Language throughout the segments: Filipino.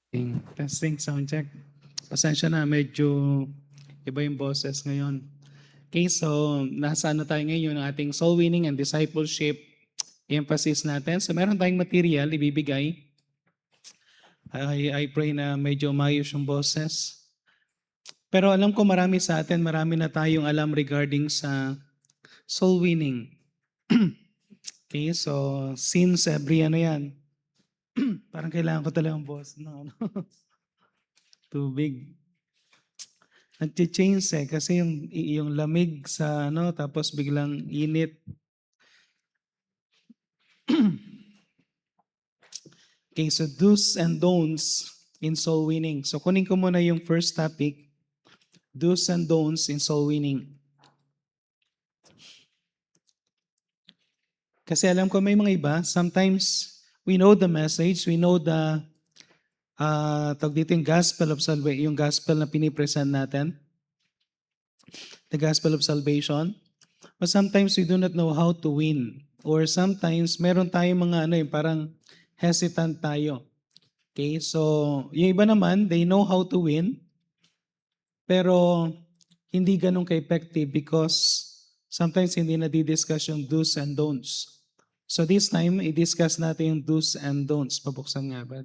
Testing, sound check. Pasensya na, medyo iba yung boses ngayon. Okay, so nasa ano tayo ngayon, yung ating soul winning and discipleship emphasis natin. So meron tayong material ibibigay. I pray na medyo mayos yung boses. Pero alam ko marami sa atin, marami na tayong alam regarding sa soul winning. Okay, so since every ano yan, parang kailangan ko talagang boss no, ano, tubig. Nagche-change kasi yung lamig sa ano tapos biglang init. Okay, so do's and don'ts in soul winning. So kunin ko muna yung first topic, do's and don'ts in soul winning. Kasi alam ko may mga iba, sometimes we know the message, we know the tawag dito yung gospel of salvation, yung gospel na pinipresent natin, the gospel of salvation. But sometimes we do not know how to win. Or sometimes meron tayong mga ano parang hesitant tayo. Okay, so yung iba naman, they know how to win, pero hindi ganun ka-effective because sometimes hindi na di-discuss yung do's and don'ts. So this time, i-discuss natin yung do's and don'ts. Pabuksan nga ba?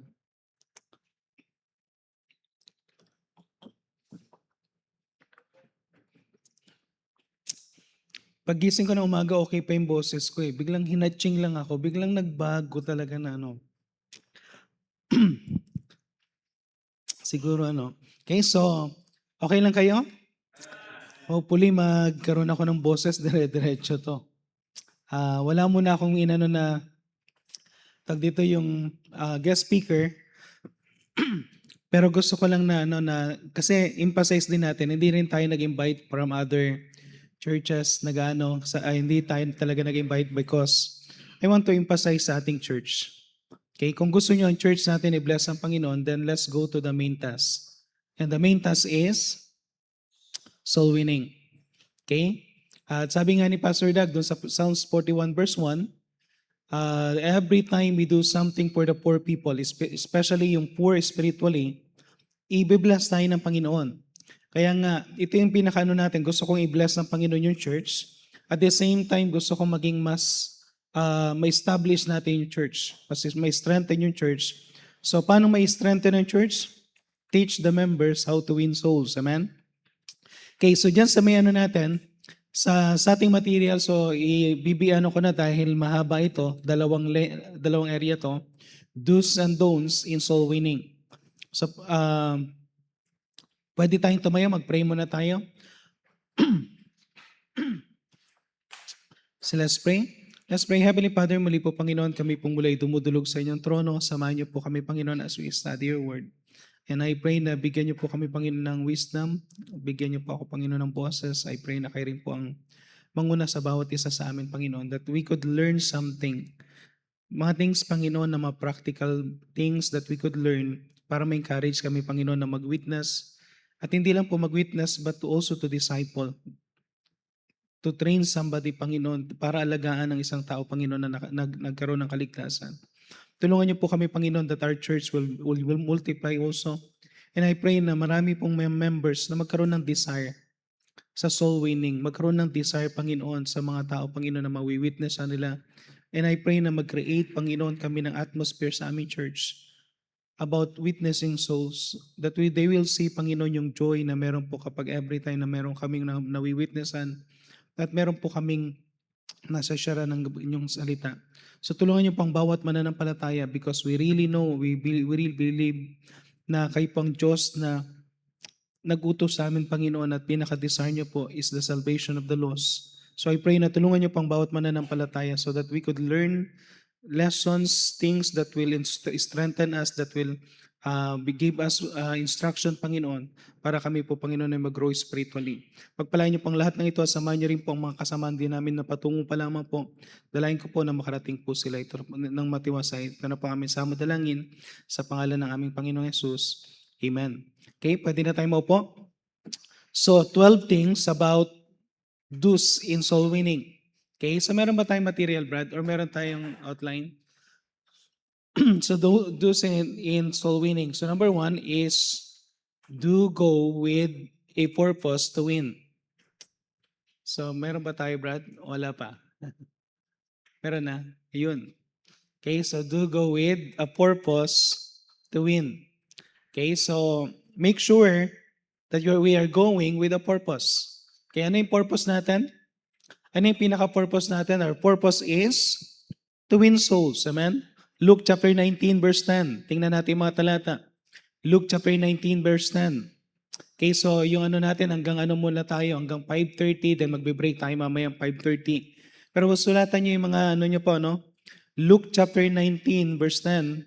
Paggising ko ng umaga, okay pa yung boses ko eh. Biglang hinatching lang ako. Biglang nagbago talaga na ano. Siguro ano. Okay, so okay lang kayo? Hopefully magkaroon ako ng boses dire-diretso to. Wala muna akong inano na tag dito yung guest speaker. Pero gusto ko lang na ano na kasi emphasize din natin, hindi rin tayo nag-invite from other churches na gaano hindi tayo talaga nag-invite because I want to emphasize sa ating church. Okay, kung gusto niyo ang church natin i-bless ang Panginoon, then let's go to the main task. And the main task is soul winning. Okay? At sabi nga ni Pastor Doug doon sa Psalms 41 verse 1, every time we do something for the poor people, especially yung poor spiritually, i-bless tayo ng Panginoon. Kaya nga, ito yung pinakaano natin. Gusto kong i-bless ng Panginoon yung church. At the same time, gusto kong maging mas ma-establish natin yung church. Kasi may strengthen yung church. So, paano may strengthen yung church? Teach the members how to win souls. Amen? Okay, so dyan sa may ano natin, sa ating material, so ibibiano ko na dahil mahaba ito, dalawang area to, do's and don'ts in soul winning. So, pwede tayong tumayo, mag-pray muna tayo. So let's pray. Let's pray. Heavenly Father, muli po Panginoon, kami pong mula'y dumudulog sa inyong trono. Samahan niyo po kami Panginoon as we study your word. And I pray na bigyan niyo po kami Panginoon ng wisdom. Bigyan niyo po ako Panginoon ng boses. I pray na kayo rin po ang manguna sa bawat isa sa amin Panginoon that we could learn something. Mga things Panginoon na mga practical things that we could learn para ma-encourage kami Panginoon na mag-witness. At hindi lang po mag-witness but to also to disciple. To train somebody, Panginoon, para alagaan ng isang tao, Panginoon, na nagkaroon ng kaligtasan. Tulungan niyo po kami, Panginoon, that our church will multiply also. And I pray na marami pong members na magkaroon ng desire sa soul winning, magkaroon ng desire, Panginoon, sa mga tao, Panginoon, na mawi-witness nila. And I pray na mag-create, Panginoon, kami ng atmosphere sa aming church about witnessing souls, that they will see, Panginoon, yung joy na meron po kapag every time na meron kaming nawi-witnessan, at meron po kaming nasa share ng inyong salita. So tulungan niyo pang bawat mananampalataya because we really know, we really believe na kayo pang Diyos na nag-utos sa amin, Panginoon, at pinaka-desire niyo po is the salvation of the lost. So I pray na tulungan niyo pang bawat mananampalataya so that we could learn lessons, things that will strengthen us, that will give us instruction, Panginoon, para kami po, Panginoon, ay mag-grow spiritually. Pagpalain niyo pang lahat ng ito at samahan niyo rin po ang mga kasamaan din namin na patungo pa lamang po. Dalayan ko po na makarating po sila ito ng matiwasay. Ito na po kami sa madalangin sa pangalan ng aming Panginoong Yesus. Amen. Okay, pwede na tayo maupo. So, 12 things about do's in soul winning. Okay, so meron ba tayong material, Brad? Or meron tayong outline? So do in soul winning. So number one is do go with a purpose to win. So meron ba tayo, Brad? Wala pa. Meron na. Ayun. Okay, so do go with a purpose to win. Okay, so make sure that we are going with a purpose. Okay, ano yung purpose natin? Ano yung pinaka-purpose natin? Our purpose is to win souls. Amen? Luke chapter 19 verse 10. Tingnan natin yung mga talata. Luke chapter 19 verse 10. Okay, so yung ano natin hanggang ano muna tayo, hanggang 5:30, then magbe-break tayo mamaya 5:30. Pero sulatan niyo yung mga ano niyo po, no? Luke chapter 19 verse 10.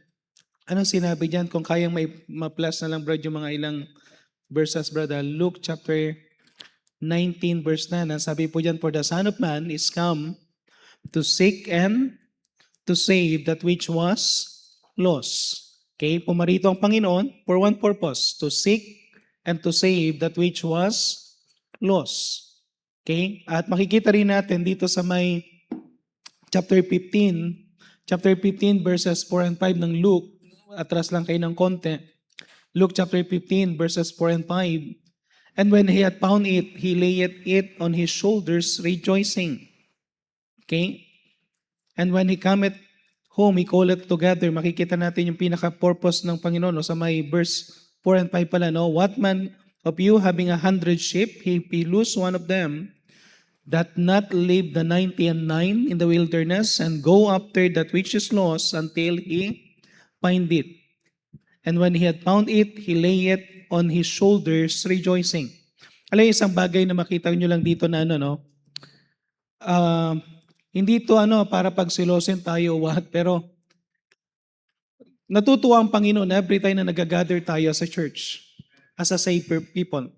Anong sinabi diyan? Kung kayang ma-plus na lang, Brad, yung mga ilang verses, brother. Luke chapter 19 verse 10. Ang sabi po diyan, for the Son of Man is come to seek and to save that which was lost. Okay, pumarito ang Panginoon for one purpose, to seek and to save that which was lost. Okay, at makikita rin natin dito sa may chapter 15, verses 4 and 5 ng Luke. Atras lang kayo ng konti. Luke chapter 15 verses 4 and 5. And when he had found it, he laid it on his shoulders, rejoicing. Okay? And when he cometh home, he calleth together. Makikita natin yung pinaka-purpose ng Panginoon, no? Sa may verse 4 and 5 pala, no? What man of you having 100 sheep, if he lose one of them, that not leave the 99 in the wilderness, and go after that which is lost until he find it. And when he had found it, he lay it on his shoulders, rejoicing. Alam, isang bagay na makita nyo lang dito na ano, no? Hindi to ano, para pagsilosin tayo what, pero natutuwa ang Panginoon every time na nag-gather tayo sa church as a saved people.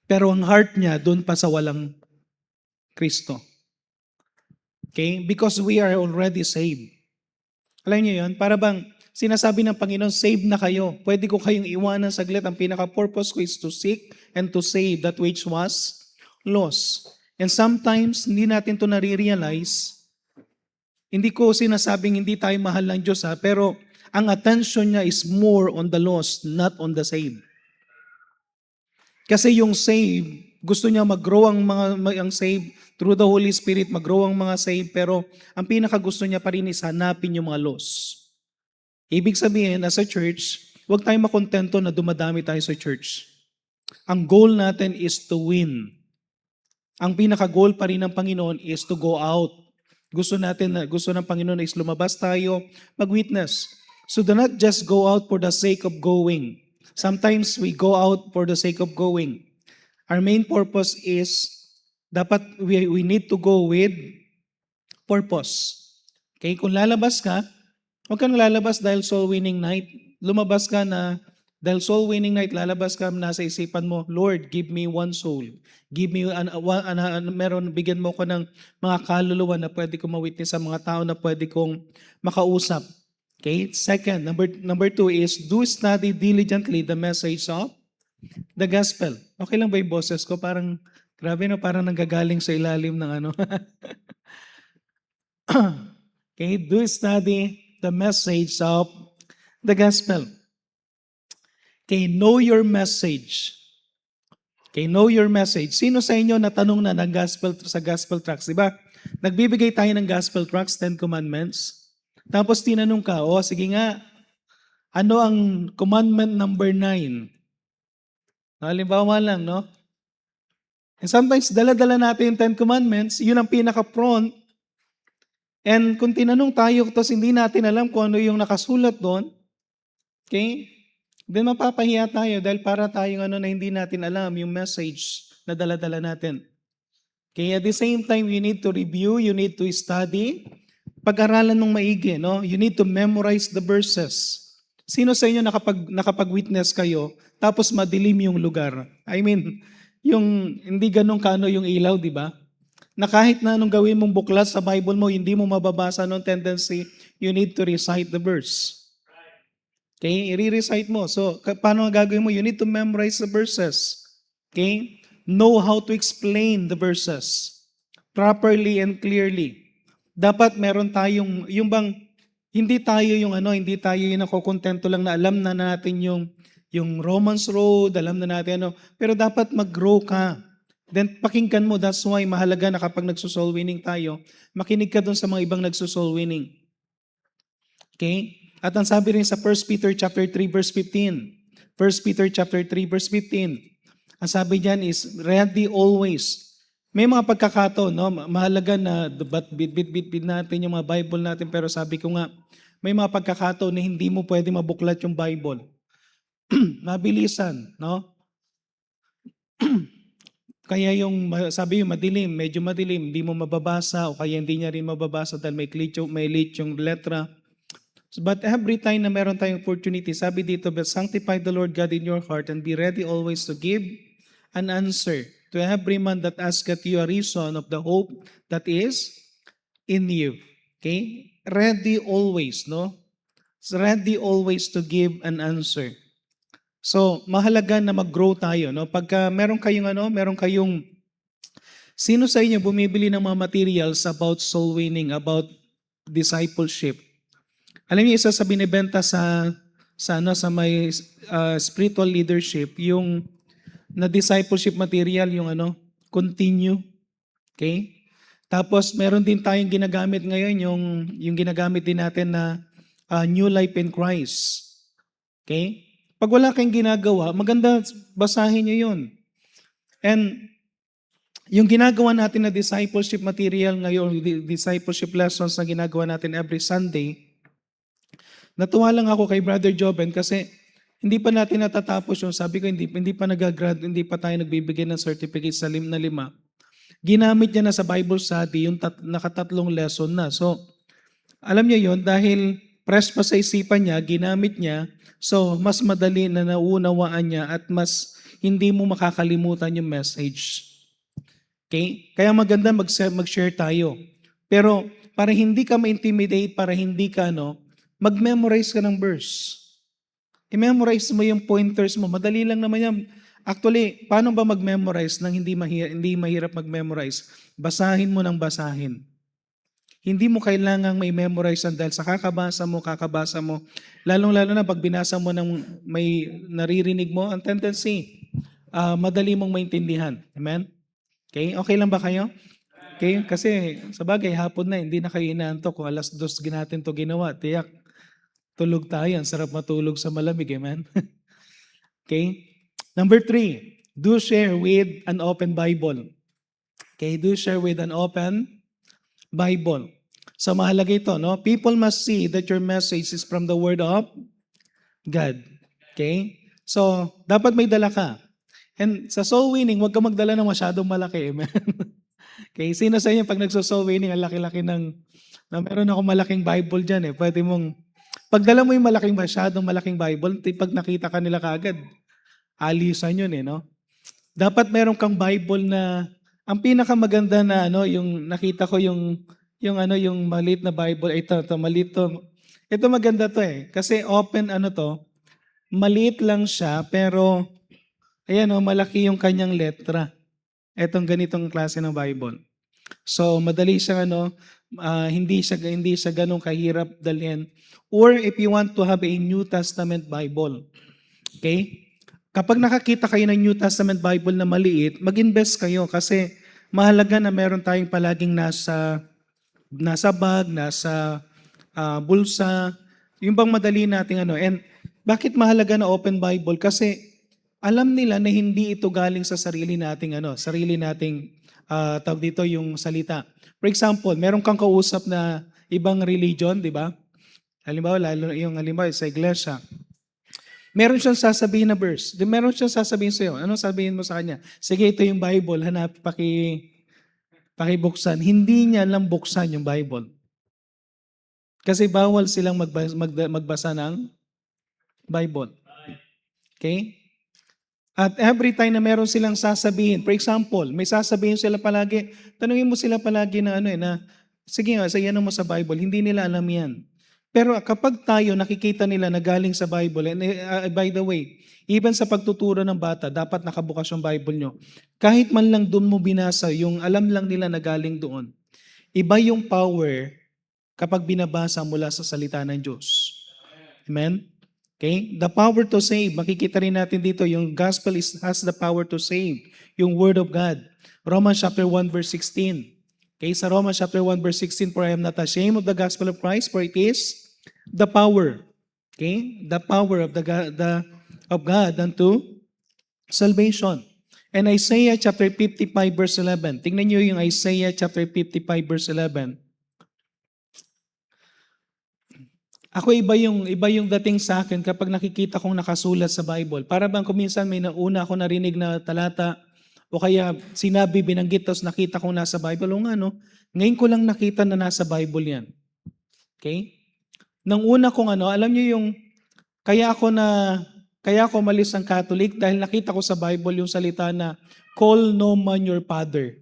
Pero ang heart niya doon pa sa walang Kristo. Okay? Because we are already saved. Alam niyo yun? Para bang sinasabi ng Panginoon, save na kayo. Pwede ko kayong iwanan saglit. Ang pinaka-purpose ko is to seek and to save that which was lost. And sometimes, hindi natin to nare-realize. Hindi ko sinasabing hindi tayo mahal ng Diyos, pero ang attention niya is more on the lost, not on the saved. Kasi yung saved, gusto niya mag-grow ang saved through the Holy Spirit, mag-grow ang mga saved, pero ang pinaka gusto niya pa rin is hanapin yung mga lost. Ibig sabihin, as a church, huwag tayong makontento na dumadami tayo sa church. Ang goal natin is to win. Ang pinaka-goal pa rin ng Panginoon is to go out. Gusto ng Panginoon is lumabas tayo, mag-witness. So do not just go out for the sake of going. Sometimes we go out for the sake of going. Our main purpose is, dapat we need to go with purpose. Okay, kung lalabas ka, huwag kang lalabas dahil soul winning night. Lumabas ka na dahil soul winning night, lalabas ka, nasa isipan mo, Lord, give me one soul. Give me, bigyan mo ko ng mga kaluluwa na pwede kong ma-witness sa mga tao na pwede kong makausap. Okay? Second, number 2 is, do study diligently the message of the gospel. Okay lang ba yung boses ko? Parang, grabe no, parang nanggagaling sa ilalim ng ano. Okay? Do study the message of the gospel. Okay, know your message. Okay, know your message. Sino sa inyo natanong na ng sa gospel tracts, di ba? Nagbibigay tayo ng gospel tracts, 10 commandments. Tapos tinanong ka, sige nga, ano ang commandment number 9? Halimbawa lang, no? And sometimes, dala-dala natin yung 10 commandments, yun ang pinaka-front. And kung tinanong tayo, tapos hindi natin alam kung ano yung nakasulat doon, okay? Then mapapahiya tayo dahil para tayong na hindi natin alam yung message na dala-dala natin. Okay, at the same time, you need to review, you need to study, pag-aralan ng maigi, no? You need to memorize the verses. Sino sa inyo nakapag-witness kayo, tapos madilim yung lugar? I mean, yung hindi ganun kaano yung ilaw, di ba? Na kahit na anong gawin mong buklat sa Bible mo, hindi mo mababasa ng tendency, you need to recite the verse. Okay, i-recite mo. So, paano gagawin mo? You need to memorize the verses. Okay? Know how to explain the verses properly and clearly. Dapat meron tayong, yung bang Hindi tayo yung nakokontento lang na alam na natin yung Romans Road, alam na natin pero dapat mag-grow ka. Then pakinggan mo, that's why mahalaga na kapag nagso-soul winning tayo, makinig ka dun sa mga ibang nagso-soul winning. Okay? At ang sabi rin sa 1 Peter chapter 3 verse 15. 1 Peter chapter 3 verse 15. Ang sabi diyan is ready always. May mga pagkakataon, no? Mahalaga na bit natin yung mga Bible natin, pero sabi ko nga, may mga pagkakataon na hindi mo pwede mabuklat yung Bible. Mabilisan, no? Kaya sabi yung madilim, medyo madilim, hindi mo mababasa o kaya hindi niya rin mababasa dahil may late yung letra. But every time na meron tayong opportunity, sabi dito, but sanctify the Lord God in your heart and be ready always to give an answer to every man that asketh you a reason of the hope that is in you. Okay? Ready always, no? Ready always to give an answer. So, mahalaga na mag-grow tayo, no? Pagka meron kayong sino sa inyo bumibili ng mga materials about soul winning, about discipleship? Alam niyo, isa sa binibenta sa may spiritual leadership, yung na discipleship material, yung continue. Okay? Tapos meron din tayong ginagamit ngayon, yung ginagamit din natin na New Life in Christ. Okay? Pag wala kayong ginagawa, maganda basahin niyo yun. And yung ginagawa natin na discipleship material ngayon, discipleship lessons na ginagawa natin every Sunday, natuwa lang ako kay Brother Joben kasi hindi pa natin natatapos yung sabi ko, hindi pa hindi pa tayo nagbibigay ng certificate sa 5. Ginamit niya na sa Bible study yung nakatatlong lesson na. So, alam niyo yon dahil fresh pa sa isipan niya, ginamit niya, so mas madali na naunawaan niya at mas hindi mo makakalimutan yung message. Okay? Kaya maganda mag-share tayo. Pero para hindi ka ma-intimidate, para hindi ka mag-memorize ka ng verse. I-memorize mo yung pointers mo. Madali lang naman yan. Actually, paano ba mag-memorize nang hindi mahirap mag-memorize? Basahin mo ng basahin. Hindi mo kailangang may memorize dahil sa kakabasa mo. Lalong-lalo na pag binasa mo ng may naririnig mo, ang tendency, madali mong maintindihan. Amen? Okay? Okay lang ba kayo? Okay? Kasi sa bagay, hapon na, hindi na kayo inaantok. Kung 2:00 natin to ginawa, tiyak, tulog tayo. Ang sarap matulog sa malamig. Amen? Okay? Number 3, do share with an open Bible. Okay? Do share with an open Bible. So mahalaga ito, no? People must see that your message is from the Word of God. Okay? So, dapat may dala ka. And sa soul winning, huwag ka magdala ng masyadong malaki. Amen? Okay? Sino sa inyo pag nagso-soul winning, ang laki-laki meron ako malaking Bible dyan eh. Pwede mong, pagdala mo yung masyadong malaking Bible, pag nakita ka nila kaagad, alisan yun eh, no? Dapat meron kang Bible na, ang pinakamaganda na yung nakita ko yung maliit na Bible, ito maliit to. Ito maganda to eh, kasi open maliit lang siya, pero ayan malaki yung kanyang letra. Etong ganitong klase ng Bible. So madali siya hindi siya ganun kahirap dalhin. Or if you want to have a New Testament Bible. Okay? Kapag nakakita kayo ng New Testament Bible na maliit, mag-invest kayo kasi mahalaga na meron tayong palaging nasa bag, nasa bulsa, yung bang madali nating And bakit mahalaga na open Bible? Kasi alam nila na hindi ito galing sa sarili nating tawag dito yung salita. For example, meron kang kausap na ibang religion, di ba? Halimbawa sa iglesia. Meron siyang sasabihin na verse. Meron siyang sasabihin sa'yo. Anong sabihin mo sa kanya? Sige, ito yung Bible. Pakibuksan. Hindi niya lang buksan yung Bible. Kasi bawal silang magbasa ng Bible. Okay? At every time na meron silang sasabihin, for example, may sasabihin sila palagi, tanungin mo sila palagi na sige nga, sayan mo sa Bible, hindi nila alam yan. Pero kapag tayo nakikita nila na galing sa Bible, and by the way, even sa pagtuturo ng bata, dapat nakabukas yung Bible nyo. Kahit man lang doon mo binasa, yung alam lang nila na galing doon. Iba yung power kapag binabasa mula sa salita ng Diyos. Amen? Okay? The power to save. Makikita rin natin dito, yung gospel has the power to save. Yung word of God. Romans chapter 1 verse 16. Okay, sa Romans chapter 1 verse 16, for I am not ashamed of the gospel of Christ, for it is the power. Okay? The power of of God unto salvation. And Isaiah chapter 55 verse 11. Tingnan niyo yung Isaiah chapter 55 verse 11. Ako iba yung dating sa akin kapag nakikita kong nakasulat sa Bible. Para bang kuminsan may nauna ako narinig na talata o kaya sinabi, binanggit, tapos nakita kong nasa Bible. O nga no, ngayon ko lang nakita na nasa Bible yan. Okay? Nang una kong alam niyo yung, kaya ako malis ng Catholic dahil nakita ko sa Bible yung salita na, call no man your father.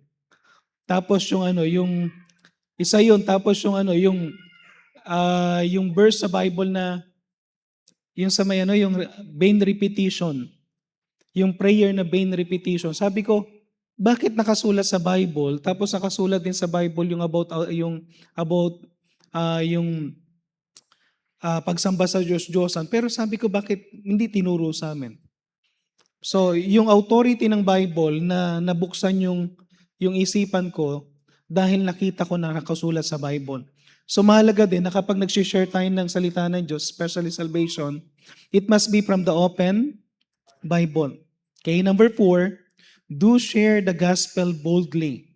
Tapos yung isa yun, tapos yung verse sa Bible na yung sa may yung vain repetition, yung prayer na vain repetition. Sabi ko, bakit nakasulat sa Bible tapos nakasulat din sa Bible yung pagsamba sa Diyos-Diyosan, pero sabi ko bakit hindi tinuro sa amin? So, yung authority ng Bible na nabuksan yung isipan ko dahil nakita ko na nakasulat sa Bible. So mahalaga din na kapag nag-share tayo ng salita ng Diyos, especially salvation, it must be from the open Bible. Okay, number 4, do share the gospel boldly.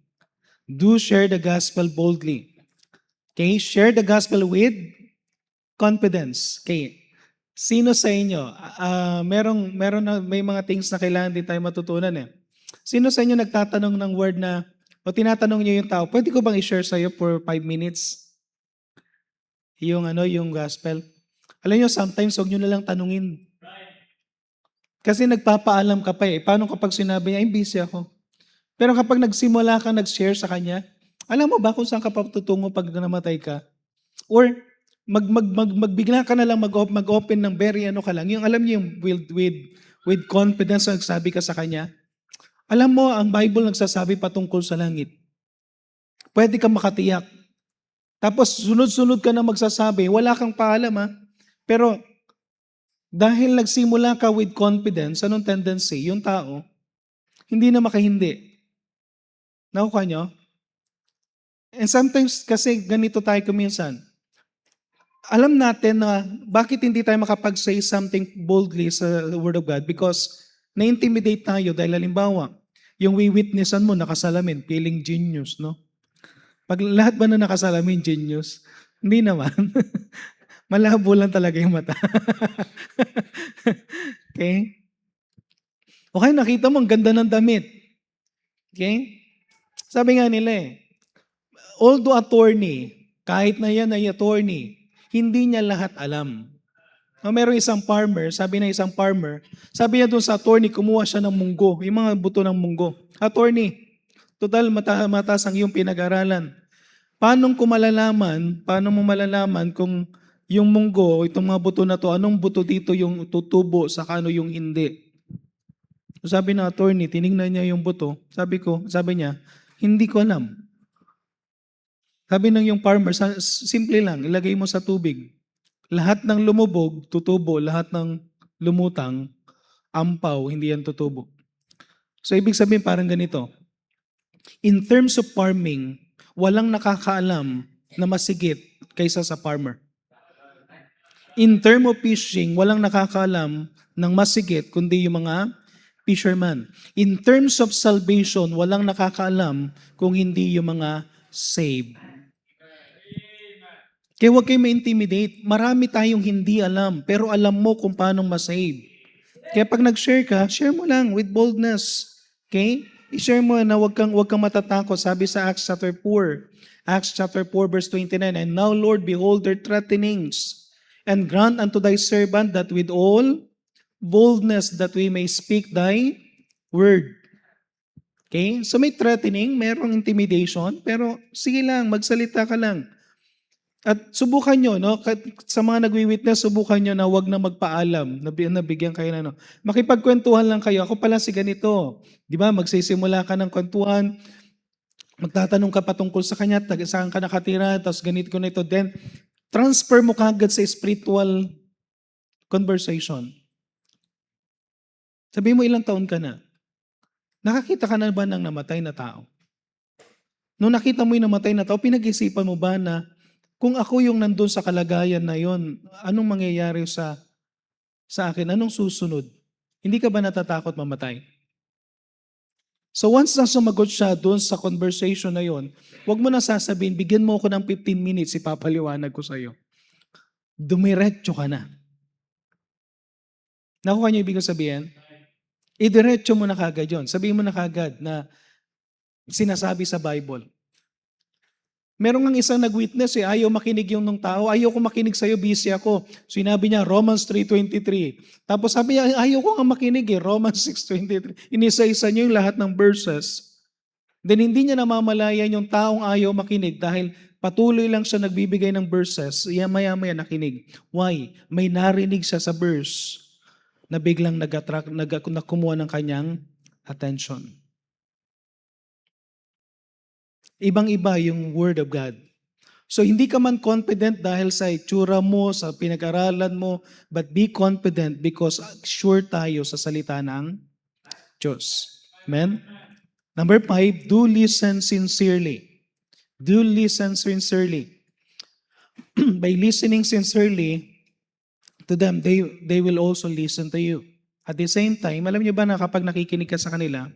Do share the gospel boldly. Okay, share the gospel with confidence. Okay, sino sa inyo, may mga things na kailangan din tayo matutunan eh. Sino sa inyo nagtatanong ng word na, o tinatanong niyo yung tao, pwede ko bang i-share sa'yo for 5 minutes? Yung gospel. Alam niyo, sometimes huwag niyo na lang tanungin. Kasi nagpapaalam ka pa eh. Paano kapag sinabi niya, busy ako. Pero kapag nagsimula ka, nag-share sa kanya, alam mo ba kung saan ka patutungo pag namatay ka? Or magbigla ka na lang mag-open ng very ka lang. Yung alam niyo yung with confidence na nagsabi ka sa kanya. Alam mo, ang Bible nagsasabi patungkol sa langit. Pwede ka makatiyak. Tapos sunod-sunod ka na magsasabi, wala kang paalam ha. Pero dahil nagsimula ka with confidence, anong tendency? Yung tao, hindi na makahindi. Nakuha nyo? And sometimes kasi ganito tayo kuminsan. Alam natin na bakit hindi tayo makapag-say something boldly sa Word of God? Because na-intimidate tayo dahil halimbawa, yung witnessan mo nakasalamin, feeling genius, no? Pag lahat ba na nakasalamin, genius? Hindi naman. Malabo lang talaga yung mata. Okay? Okay, nakita mo, ang ganda ng damit. Okay? Sabi nga nila although attorney, kahit na yan ay attorney, hindi niya lahat alam. Meron isang farmer, sabi niya doon sa attorney, kumuha siya ng munggo, yung mga buto ng munggo. Attorney, total mataas ang iyong pinag-aralan. Paano mo malalaman kung yung munggo, itong mga buto na to, anong buto dito yung tutubo, saka ano yung hindi? So sabi ng attorney, tiningnan niya yung buto. Sabi niya, hindi ko alam. Sabi ng yung farmer, simple lang, ilagay mo sa tubig. Lahat ng lumubog, tutubo. Lahat ng lumutang, ampaw, hindi yan tutubo. So ibig sabihin parang ganito. In terms of farming, walang nakakaalam na masigit kaysa sa farmer. In terms of fishing, walang nakakaalam ng masigit kundi yung mga fisherman. In terms of salvation, walang nakakaalam kung hindi yung mga saved. Kaya huwag kayo ma-intimidate. Marami tayong hindi alam, pero alam mo kung paano ma-save. Kaya pag nag-share ka, share mo lang with boldness. Okay? I-share mo na huwag kang matatakot. Sabi sa Acts chapter 4 verse 29, and now Lord, behold their threatenings, and grant unto thy servant that with all boldness that we may speak thy word. Okay? So may threatening, merong intimidation, pero sige lang, magsalita ka lang. At subukan nyo, no? Sa mga nagwi-witness, subukan nyo na wag na magpaalam, nabigyan kayo na, no? Makipagkwentuhan lang kayo. Ako pala si ganito. Di ba? Magsisimula ka ng kwentuhan. Magtatanong ka patungkol sa kanya, saan ka nakatira, tapos ganito ko na ito. Then, transfer mo kagad sa spiritual conversation. Sabi mo, ilang taon ka na? Nakakita ka na ba ng namatay na tao? Nung nakita mo yung namatay na tao, pinag-isipan mo ba na kung ako yung nandun sa kalagayan na yon, anong mangyayari sa akin? Anong susunod? Hindi ka ba natatakot mamatay? So once na sumagot siya doon sa conversation na yon, huwag mo na sasabihin, bigyan mo ako ng 15 minutes, ipapaliwanag ko sa'yo. Dumiretso ka na. Nakuha niyo ibig sabihin? Idiretso mo na kagad yon. Sabihin mo na kagad na sinasabi sa Bible. Meron ng isang nag-witness ayaw makinig yung nung tao. Ayaw ko makinig sa'yo, busy ako. Sinabi niya, Romans 3:23. Tapos sabi niya, ayaw ko nga makinig Romans 6:23. Inisa-isa niya yung lahat ng verses. Then hindi niya namamalayan yung taong ayaw makinig dahil patuloy lang siya nagbibigay ng verses. Maya-maya nakinig. Why? May narinig siya sa verse na biglang nag-attract, kumuha ng kanyang attention. Ibang-iba yung Word of God. So hindi ka man confident dahil sa itsura mo, sa pinag-aralan mo, but be confident because sure tayo sa salita ng Diyos. Amen? Number 5, do listen sincerely. Do listen sincerely. By listening sincerely to them, they will also listen to you. At the same time, alam niyo ba na kapag nakikinig ka sa kanila,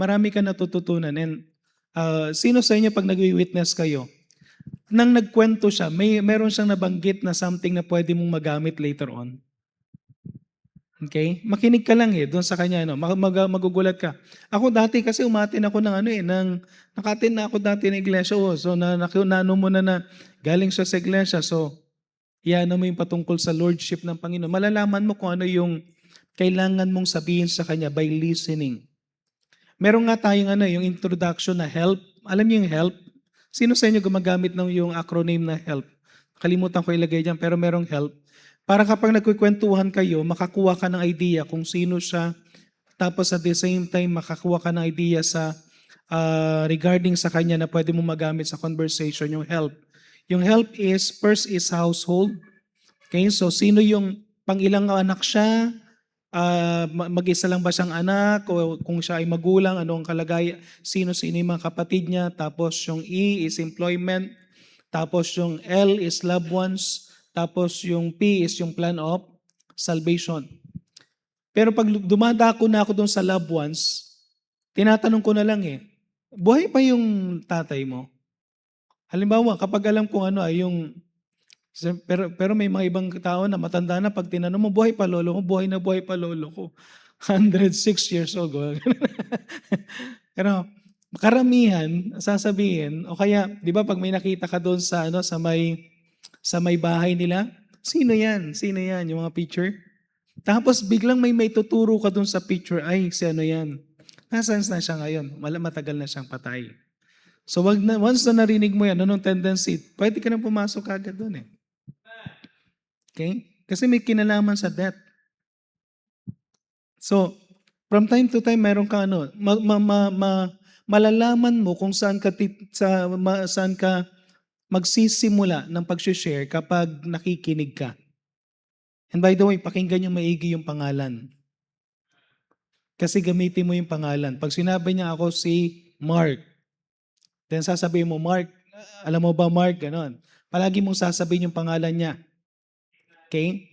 marami ka natututunan. And sino sa inyo pag nag-witness kayo, nang nagkwento siya, meron siyang nabanggit na something na pwede mong magamit later on. Okay? Makinig ka lang doon sa kanya, magugulat ka. Ako dati kasi umatin ako nakatin na ako dati ng iglesia. So naano mo na galing siya sa iglesia. So, iyan mo yung patungkol sa lordship ng Panginoon. Malalaman mo kung ano yung kailangan mong sabihin sa kanya by listening. Meron nga tayong yung introduction na help. Alam niyo yung help? Sino sa inyo gumagamit ng yung acronym na help? Kalimutan ko ilagay dyan, pero merong help. Para kapag nagkukwentuhan kayo, makakuha ka ng idea kung sino siya. Tapos at the same time, makakuha ka ng idea sa regarding sa kanya na pwede mo magamit sa conversation, yung help. Yung help is, first is household. Okay, so sino yung pang-ilang anak siya? Mag-isa lang ba siyang anak o kung siya ay magulang, ano ang kalagayan, sino-sino yung mga kapatid niya, tapos yung E is employment, tapos yung L is loved ones, tapos yung P is yung plan of salvation. Pero pag dumadako na ako doon sa loved ones, tinatanong ko na lang buhay pa yung tatay mo? Halimbawa, kapag alam kong yung pero may mga ibang tao na matanda na pag tinanong mo, buhay pa lolo mo, buhay na buhay pa lolo ko. 106 years old. Pero karamihan, sasabihin, o kaya, di ba pag may nakita ka doon sa may bahay nila, sino yan? Sino yan? Yung mga picture? Tapos biglang may tuturo ka doon sa picture, ay, si ano yan? Nasaan na siya ngayon? Matagal na siyang patay. So once na narinig mo yan, anong tendency? Pwede ka nang pumasok agad doon Okay? Kasi may kinalaman sa death. So, from time to time, meron ka malalaman mo kung saan ka magsisimula ng pag-share kapag nakikinig ka. And by the way, pakinggan niyo maigi yung pangalan. Kasi gamitin mo yung pangalan. Pag sinabi niya ako si Mark, then sasabihin mo, Mark, alam mo ba Mark, ganon. Palagi mong sasabihin yung pangalan niya. Okay?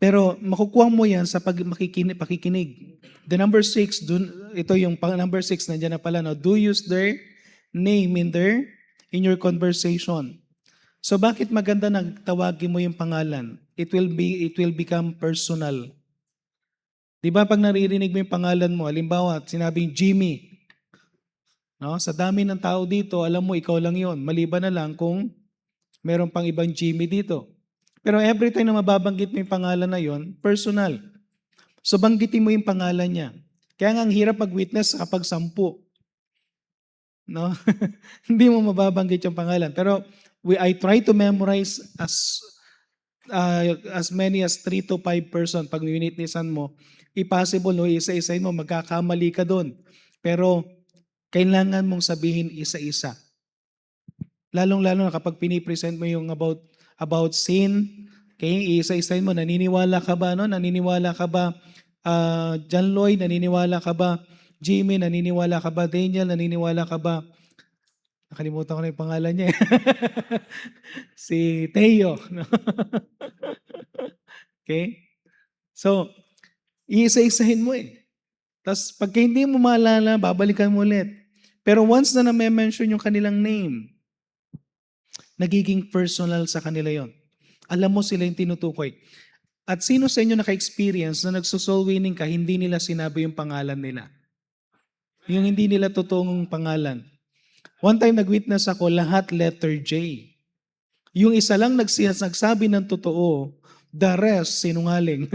Pero makukuha mo yan sa pakikinig. The number 6, ito yung number 6, nandiyan na pala, no? Do use their name in your conversation. So bakit maganda na tawagin mo yung pangalan? It will become personal. Di ba pag naririnig mo yung pangalan mo, halimbawa, sinabing Jimmy, no? Sa dami ng tao dito, alam mo, ikaw lang yon. Maliban na lang kung meron pang ibang Jimmy dito. Pero every time na mababanggit mo yung pangalan na yon, personal. So banggitin mo yung pangalan niya. Kaya nga ang hirap mag-witness kapag 10. No? Hindi mo mababanggit yung pangalan. Pero I try to memorize as many as 3 to 5 person pag witnessan mo. Impossible, no? Isa-isahin mo, magkakamali ka doon. Pero Kailangan mong sabihin isa-isa. Lalong-lalo na kapag pinipresent mo yung about sin, okay, isa-isahin mo, naniniwala ka ba, no? Naniniwala ka ba, John Lloyd, naniniwala ka ba, Jimmy, naniniwala ka ba, Daniel, naniniwala ka ba, nakalimutan ko na yung pangalan niya, eh. Si Teo, no? Okay? So, iisa-isahin mo eh. Tapos pagka hindi mo maalala, babalikan mo ulit. Pero once na na-mention yung kanilang name, nagiging personal sa kanila yon. Alam mo sila yung tinutukoy. At sino sa inyo naka-experience na nagsosoul winning ka, hindi nila sinabi yung pangalan nila? Yung hindi nila totoong pangalan. One time nag-witness ako, lahat letter J. Yung isa lang nagsabi ng totoo, the rest sinungaling.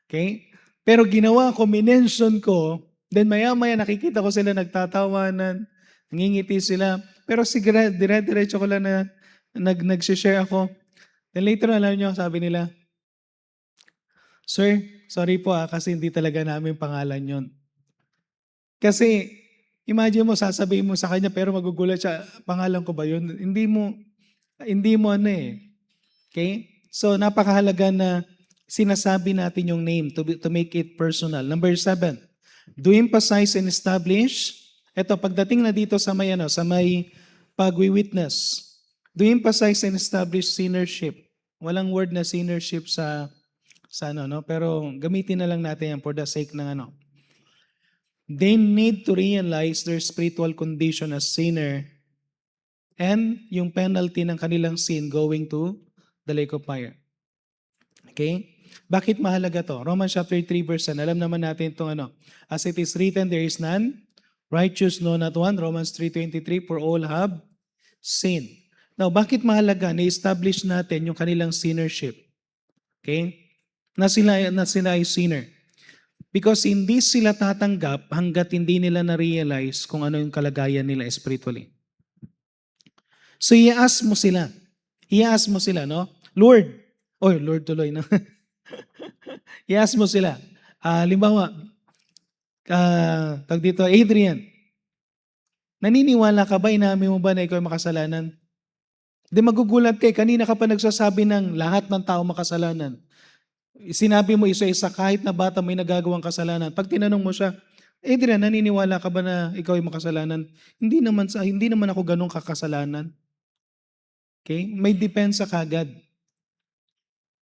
Okay? Pero ginawa ko, minention ko, then maya-maya nakikita ko sila nagtatawanan, nangingiti sila. Pero dire-diretso ko lang na nag-share ako. Then later, alam nyo, sabi nila, "Sir, sorry po kasi hindi talaga namin pangalan yon." Kasi, imagine mo, sasabihin mo sa kanya, pero magugulat siya, pangalan ko ba yun? Hindi mo ano eh. Okay? So, napakahalaga na sinasabi natin yung name to make it personal. Number 7, do emphasize and establish. Ito, pagdating na dito sa may, sa may pag-witness, do emphasize and establish sinnership. Walang word na sinnership sa ano, no? Pero gamitin na lang natin yan for the sake ng ano. They need to realize their spiritual condition as sinner and yung penalty ng kanilang sin going to the lake of fire. Okay? Bakit mahalaga to? Romans chapter 3 verse 10. Alam naman natin itong ano. As it is written, there is none righteous, no not one. Romans 3:23, for all have sinned. Now, bakit mahalaga na establish natin yung kanilang sinnership? Okay? Na sila ay sinner. Because hindi sila tatanggap hanggat hindi nila na-realize kung ano yung kalagayan nila spiritually. So, i-ask mo sila. I-ask mo sila, no? Lord tuloy, no? I-ask mo sila. Halimbawa, tag dito, Adrian, naniniwala ka ba, inamin mo ba na ikaw ay makasalanan? Di magugulat kay, kanina ka pa nagsasabi ng lahat ng tao makasalanan. Sinabi mo isa-isa kahit na bata may nagagawang kasalanan. Pag tinanong mo siya, Adrian, naniniwala ka ba na ikaw ay makasalanan? Hindi naman ako ganun kakasalanan. Okay? May depensa kagad.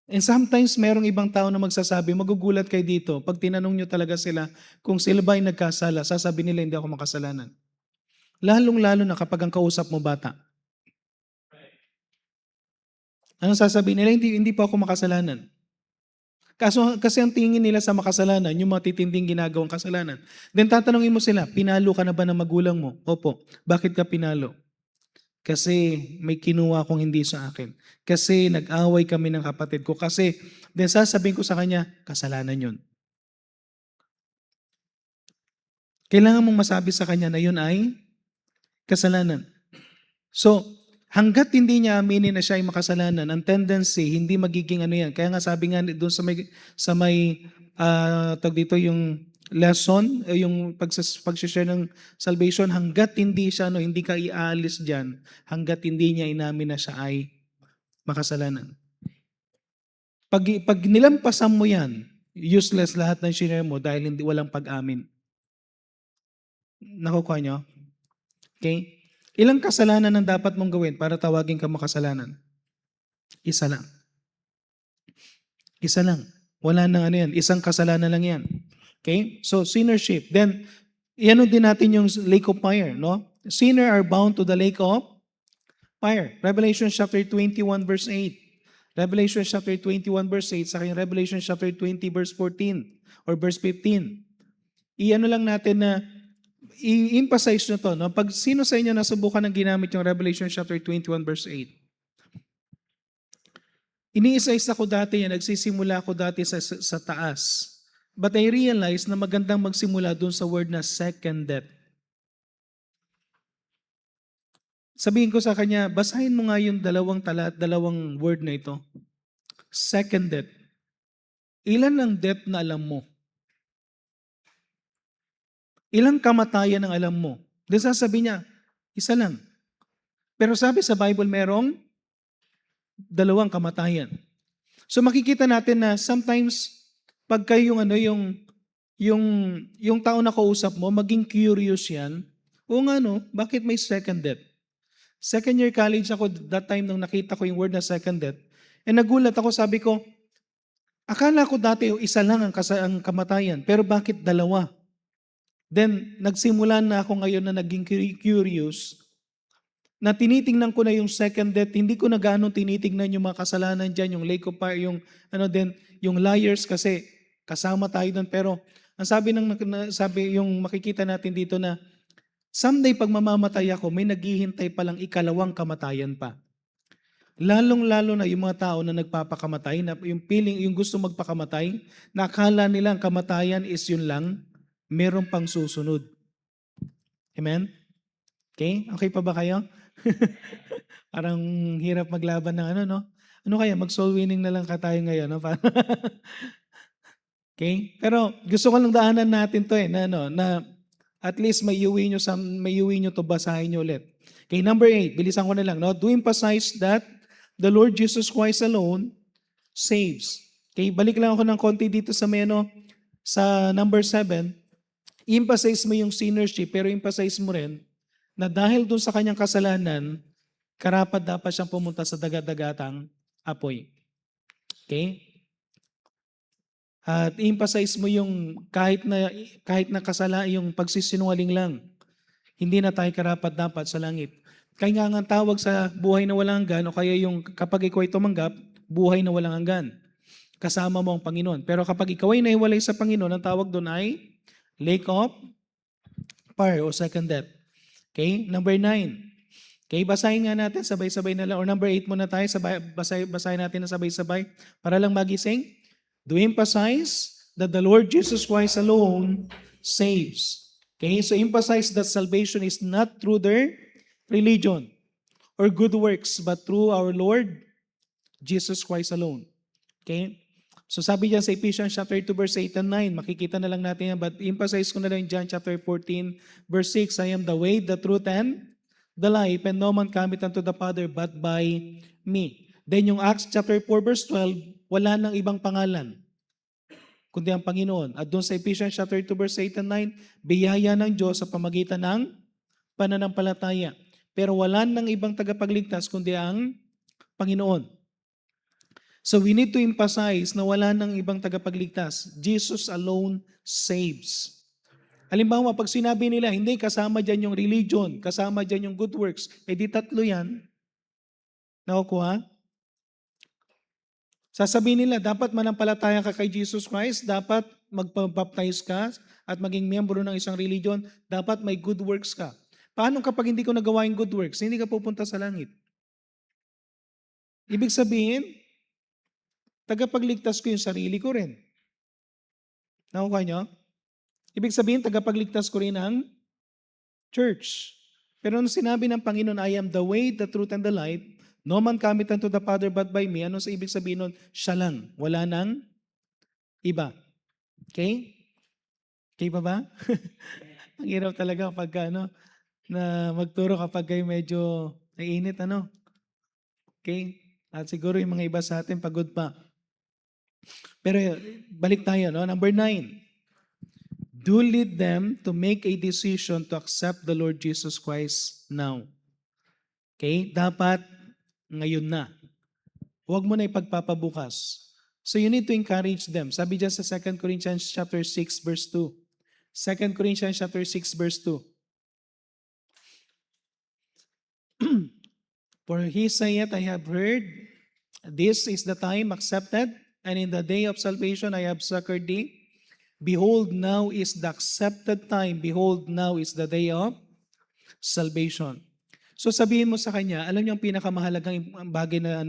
And sometimes merong ibang tao na magsasabi, magugulat kayo dito, pag tinanong nyo talaga sila kung sila ba ay nagkasala, sasabi nila hindi ako makasalanan. Lalong-lalo na kapag ang kausap mo bata. Anong sasabihin nila? Hindi pa ako makasalanan. Kasi ang tingin nila sa makasalanan, yung matitinding ginagawang kasalanan. Then tatanungin mo sila, pinalo ka na ba ng magulang mo? Opo. Bakit ka pinalo? Kasi may kinuha kong hindi sa akin. Kasi nag-away kami ng kapatid ko. Kasi, then sasabihin ko sa kanya, kasalanan yun. Kailangan mong masabi sa kanya na yun ay kasalanan. So, hanggat hindi niya aminin na siya ay makasalanan, ang tendency, hindi magiging ano yan. Kaya nga sabi nga doon sa may tag dito yung lesson, yung pag-share ng salvation, hanggat hindi siya, hindi ka iaalis dyan, hanggat hindi niya inamin na siya ay makasalanan. Pag nilampasan mo yan, useless lahat ng share mo dahil walang pag-amin. Nakukuha nyo? Okay? Ilang kasalanan ang dapat mong gawin para tawagin ka makasalanan? Isa lang. Isa lang. Wala nang ano yan. Isang kasalanan lang yan. Okay? So, sinnership. Then, iano din natin yung lake of fire, no? Sinner are bound to the lake of fire. Revelation chapter 21 verse 8. Revelation chapter 21 verse 8 sa kanyang Revelation chapter 20 verse 14 or verse 15. Iano lang natin na i-emphasize nyo to. No? Pag sino sa inyo nasubukan ng ginamit yung Revelation chapter 21 verse 8, ini-isa-isa ko dati yan, nagsisimula ako dati sa taas. But I realized na magandang magsimula dun sa word na second death. Sabihin ko sa kanya, basahin mo nga yung dalawang word na ito. Second death. Ilan ang death na alam mo? Ilang kamatayan ang alam mo? Then sasabihin niya, isa lang. Pero sabi sa Bible, merong dalawang kamatayan. So makikita natin na sometimes pagka yung ano yung yung tao na kausap mo maging curious yan. O nga no, bakit may second death? Second year college ako that time nung nakita ko yung word na second death. And nagulat ako, sabi ko, akala ko dati yung isa lang ang kamatayan, pero bakit dalawa? Then nagsimula na ako ngayon na naging curious na tinitingnan ko na yung second death, hindi ko na gaano tinitingnan yung mga kasalanan dyan, yung lake of fire, yung ano din, yung liars kasi kasama tayo doon. Pero ang sabi sabi yung makikita natin dito na someday pag mamamatay ako, may naghihintay palang ikalawang kamatayan pa. Lalong-lalo na yung mga tao na nagpapakamatay, na yung feeling, yung gusto magpakamatay, na akala nila ang kamatayan is yun lang, meron pang susunod. Amen? Okay? Okay pa ba kayo? Parang hirap maglaban ng ano, no? Ano kaya, mag-soul winning na lang ka tayo ngayon, no? Okay? Pero gusto ko lang daanan natin to na, ano, na at least may iuwi nyo to, basahin nyo ulit. Okay, number 8, bilisan ko na lang, no? To emphasize that the Lord Jesus Christ alone saves. Okay, balik lang ako ng konti dito sa meno, sa number 7, emphasize mo yung sinnership, pero emphasize mo rin na dahil dun sa kanyang kasalanan, karapat dapat siyang pumunta sa dagat-dagatang apoy. Okay? At emphasize mo yung kahit na yung pagsisinungaling lang, hindi na tayo karapat dapat sa langit. Kaya nga ang tawag sa buhay na walang hanggan, o kaya yung kapag ikaw ay tumanggap, buhay na walang hanggan. Kasama mo ang Panginoon. Pero kapag ikaw ay nahiwalay sa Panginoon, ang tawag doon ay lake of fire o second death. Okay? Number 9. Okay, basahin nga natin sabay-sabay na lang. Or number 8 muna tayo, basahin natin na sabay-sabay para lang magising. Do emphasize that the Lord Jesus Christ alone saves. Okay, so emphasize that salvation is not through their religion or good works, but through our Lord Jesus Christ alone. Okay? So sabi diyan sa Ephesians chapter 2 verse 8 and 9, makikita na lang natin yan, but emphasize ko na lang John chapter 14 verse 6, I am the way, the truth, and the life, and no man cometh unto the Father but by me. Then yung Acts chapter 4 verse 12, wala nang ibang pangalan kundi ang Panginoon. At doon sa Ephesians chapter 2 verse 8 and 9, biyaya ng Diyos sa pamagitan ng pananampalataya. Pero wala nang ibang tagapagligtas kundi ang Panginoon. So we need to emphasize na wala nang ibang tagapagligtas. Jesus alone saves. Halimbawa, pag sinabi nila, hindi, kasama dyan yung religion, kasama dyan yung good works, di tatlo yan. Nakukuha? Sasabihin nila, dapat manampalataya ka kay Jesus Christ, dapat magpabaptize ka at maging miyembro ng isang religion, dapat may good works ka. Paano kapag hindi ko nagawa yung good works? Hindi ka pupunta sa langit. Ibig sabihin, tagapagligtas ko yung sarili ko rin. Nakukuha nyo? Ibig sabihin, tagapagligtas ko rin ang church. Pero nung sinabi ng Panginoon, I am the way, the truth, and the life, no man cometh unto the Father but by me, ano sa ibig sabihin nun? Siya lang. Wala nang iba. Okay? Okay pa ba? Ang hirap talaga kapag na magturo kapag kayo medyo naiinit, ano? Okay? At siguro yung mga iba sa atin pagod pa. Pero balik tayo, no? Number 9. Do lead them to make a decision to accept the Lord Jesus Christ now. Okay? Dapat ngayon na. Huwag mo na ipagpapabukas. So you need to encourage them. Sabi dyan sa 2 Corinthians chapter 6 verse 2. 2 Corinthians chapter 6 verse 2. For he saith, I have heard, this is the time accepted, and in the day of salvation I have succored thee. Behold, now is the accepted time. Behold, now is the day of salvation. So sabihin mo sa kanya, alam niyo ang pinakamahalagang bagay na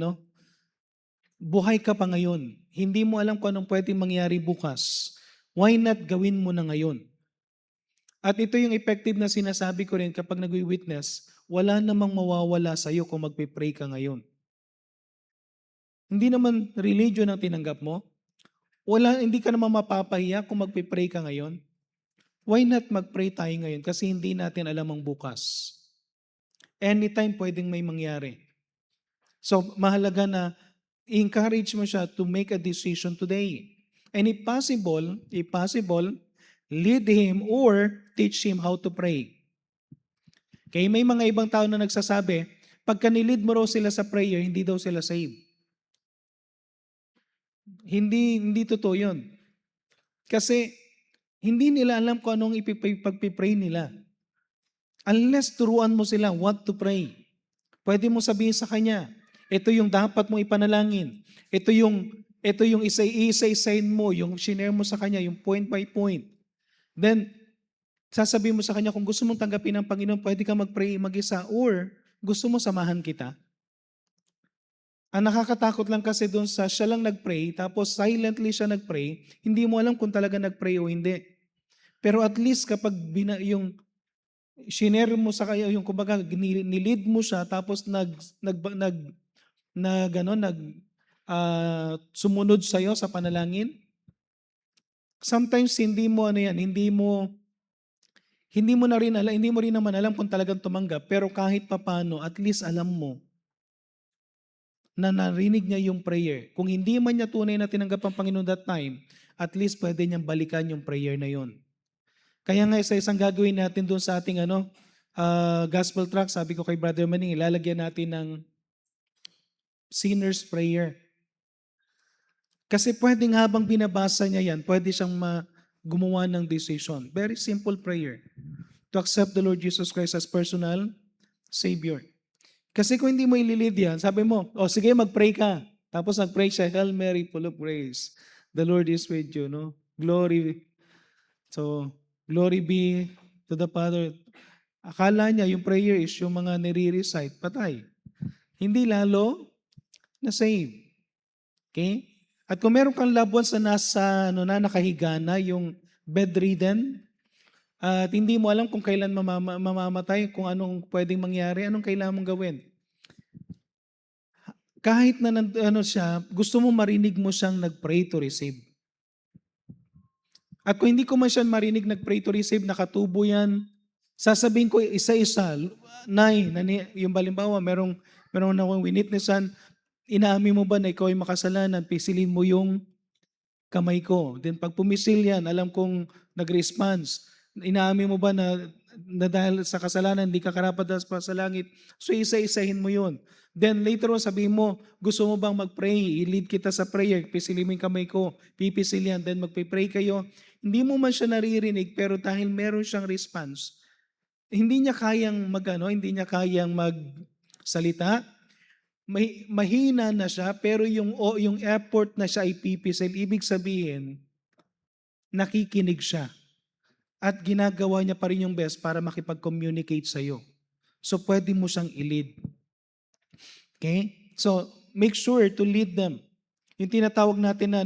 buhay ka pa ngayon. Hindi mo alam kung anong pwedeng mangyari bukas. Why not gawin mo na ngayon? At ito yung effective na sinasabi ko rin kapag nag-witness, wala namang mawawala sa iyo kung magpe-pray ka ngayon. Hindi naman religion ang tinanggap mo. Hindi ka naman mapapahiya kung magpe-pray ka ngayon. Why not mag-pray tayo ngayon? Kasi hindi natin alam ang bukas. Anytime pwedeng may mangyari. So, mahalaga na encourage mo siya to make a decision today. And if possible, lead him or teach him how to pray. Kaya may mga ibang tao na nagsasabi, pagka nilid mo raw sila sa prayer, hindi daw sila saved. Hindi totoo yun. Kasi hindi nila alam kung anong pagpipray nila. Unless turuan mo sila what to pray. Pwede mo sabihin sa kanya, ito yung dapat mo ipanalangin. Ito yung isa-isain mo, yung shinare mo sa kanya, yung point by point. Then, sasabihin mo sa kanya, kung gusto mong tanggapin ng Panginoon, pwede ka mag-pray mag-isa or gusto mo samahan kita. Ang nakakatakot lang kasi doon sa siya lang nag-pray, tapos silently siya nag-pray, hindi mo alam kung talaga nag-pray o hindi. Pero at least kapag yung shinare mo sa kanya, yung kumbaga nilid mo siya, tapos sumunod sa iyo sa panalangin. Sometimes hindi mo rin naman alam kung talagang tumanggap, pero kahit papaano, at least alam mo na narinig niya yung prayer. Kung hindi man niya tunay na tinanggap ang Panginoon that time, at least pwede niyang balikan yung prayer na yon. Kaya nga sa isang gagawin natin doon sa ating gospel track, sabi ko kay Brother Maning, ilalagyan natin ng sinner's prayer. Kasi pwedeng habang binabasa niya yan, pwede siyang gumawa ng decision. Very simple prayer. To accept the Lord Jesus Christ as personal Savior. Kasi kung hindi mo ililid yan, sabi mo, sige mag-pray ka. Tapos nag-pray siya, Hail Mary, full of grace. The Lord is with you, no? Glory. So, glory be to the Father. Akala niya yung prayer is yung mga nire-recite, patay. Hindi lalo na save. Okay? At kung meron kang loved ones na nakahiga na, yung bedridden, at hindi mo alam kung kailan mamamatay, kung anong pwedeng mangyari, anong kailangan mong gawin. Kahit na siya, gusto mo marinig mo siyang nag-pray to receive. At kung hindi ko man siya marinig nag-pray to receive, nakatubo yan, sasabihin ko isa-isa, yung balimbawa, meron akong winitnessan, inaami mo ba na ikaw ay makasalanan, pisilin mo yung kamay ko. Then pag pumisil yan, alam kong nag-response. Inaami mo ba na dahil sa kasalanan, hindi ka karapat sa langit? So isa-isahin mo yun. Then later on, sabihin mo, gusto mo bang mag-pray? I-lead kita sa prayer. Pisilin mo yung kamay ko. Pipisil yan. Then magpipray kayo. Hindi mo man siya naririnig, pero dahil meron siyang response, hindi niya kayang magsalita. Mahina na siya, pero yung effort na siya ay pipisil, ibig sabihin, nakikinig siya. At ginagawa niya pa rin yung best para makipag-communicate sa iyo. So pwede mo siyang i-lead. Okay? So make sure to lead them. Yung tinatawag natin na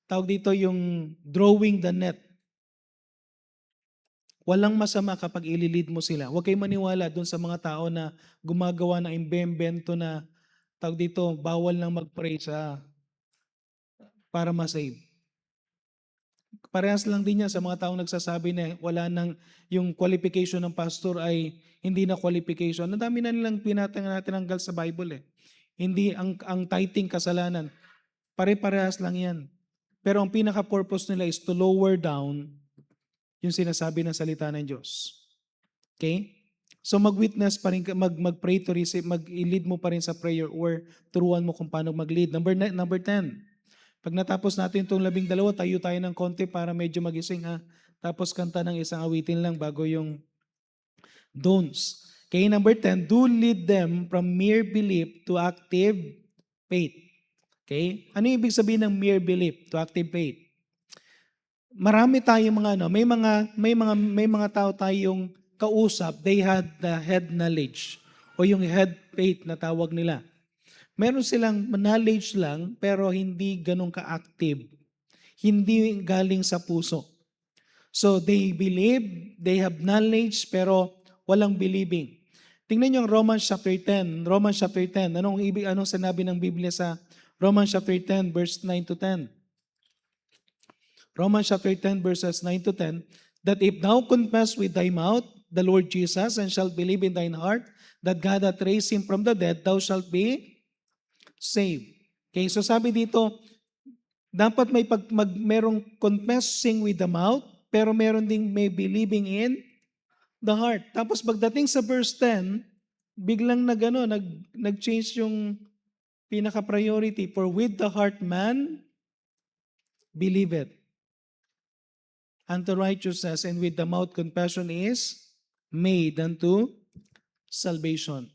tawag dito yung drawing the net. Walang masama kapag ililid mo sila. Huwag kayong maniwala doon sa mga tao na gumagawa ng imbembento na tawag dito, bawal lang mag-pray para ma-save. Parehas lang din yan sa mga taong nagsasabi na wala nang yung qualification ng pastor ay hindi na qualification. Ang dami na nilang tinanggal sa Bible eh. Hindi ang tithing kasalanan. Pare-parehas lang yan. Pero ang pinaka-purpose nila is to lower down yung sinasabi ng salita ng Diyos. Okay? So mag-witness pa rin, mag-pray to receive, mag-lead mo pa rin sa prayer or turuan mo kung paano mag-lead. Number 10. Pag natapos natin itong 12, tayo ng konti para medyo magising ha. Tapos kanta ng isang awitin lang bago yung don'ts. Okay, number 10, do lead them from mere belief to active faith. Okay? Ano ibig sabihin ng mere belief to active faith? Marami tayong may mga tao tayong kausap, they had the head knowledge o yung head faith na tawag nila. Meron silang knowledge lang pero hindi ganun ka-active. Hindi galing sa puso. So they believe, they have knowledge pero walang believing. Tingnan niyo ang Romans chapter 10. Romans chapter 10. Anong sinabi ng Biblia sa Romans chapter 10 verse 9 to 10? Romans chapter 10 verses 9 to 10, that if thou confess with thy mouth the Lord Jesus and shalt believe in thine heart that God hath raised him from the dead, thou shalt be saved. Okay, so sabi dito, dapat merong confessing with the mouth, pero meron ding may believing in the heart. Tapos pagdating sa verse 10, biglang nag-change yung pinaka-priority. For with the heart man believeth unto righteousness, and with the mouth confession is made unto salvation.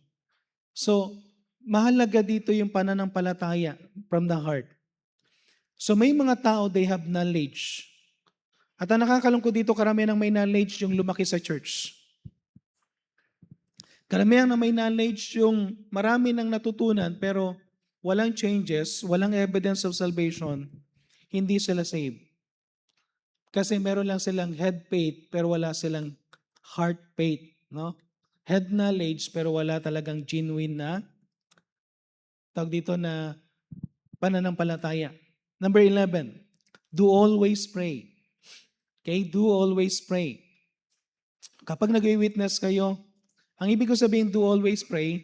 So, mahalaga dito yung pananampalataya from the heart. So may mga tao, they have knowledge. At ang nakakalungkot dito, karamihan ng may knowledge yung lumaki sa church. Karamihan na may knowledge yung marami nang natutunan pero walang changes, walang evidence of salvation, hindi sila saved. Kasi meron lang silang head faith pero wala silang heart faith. No? Head knowledge pero wala talagang genuine na tawag dito na pananampalataya. Number 11, do always pray. Okay, do always pray. Kapag nag-witness kayo, ang ibig ko sabihin, do always pray,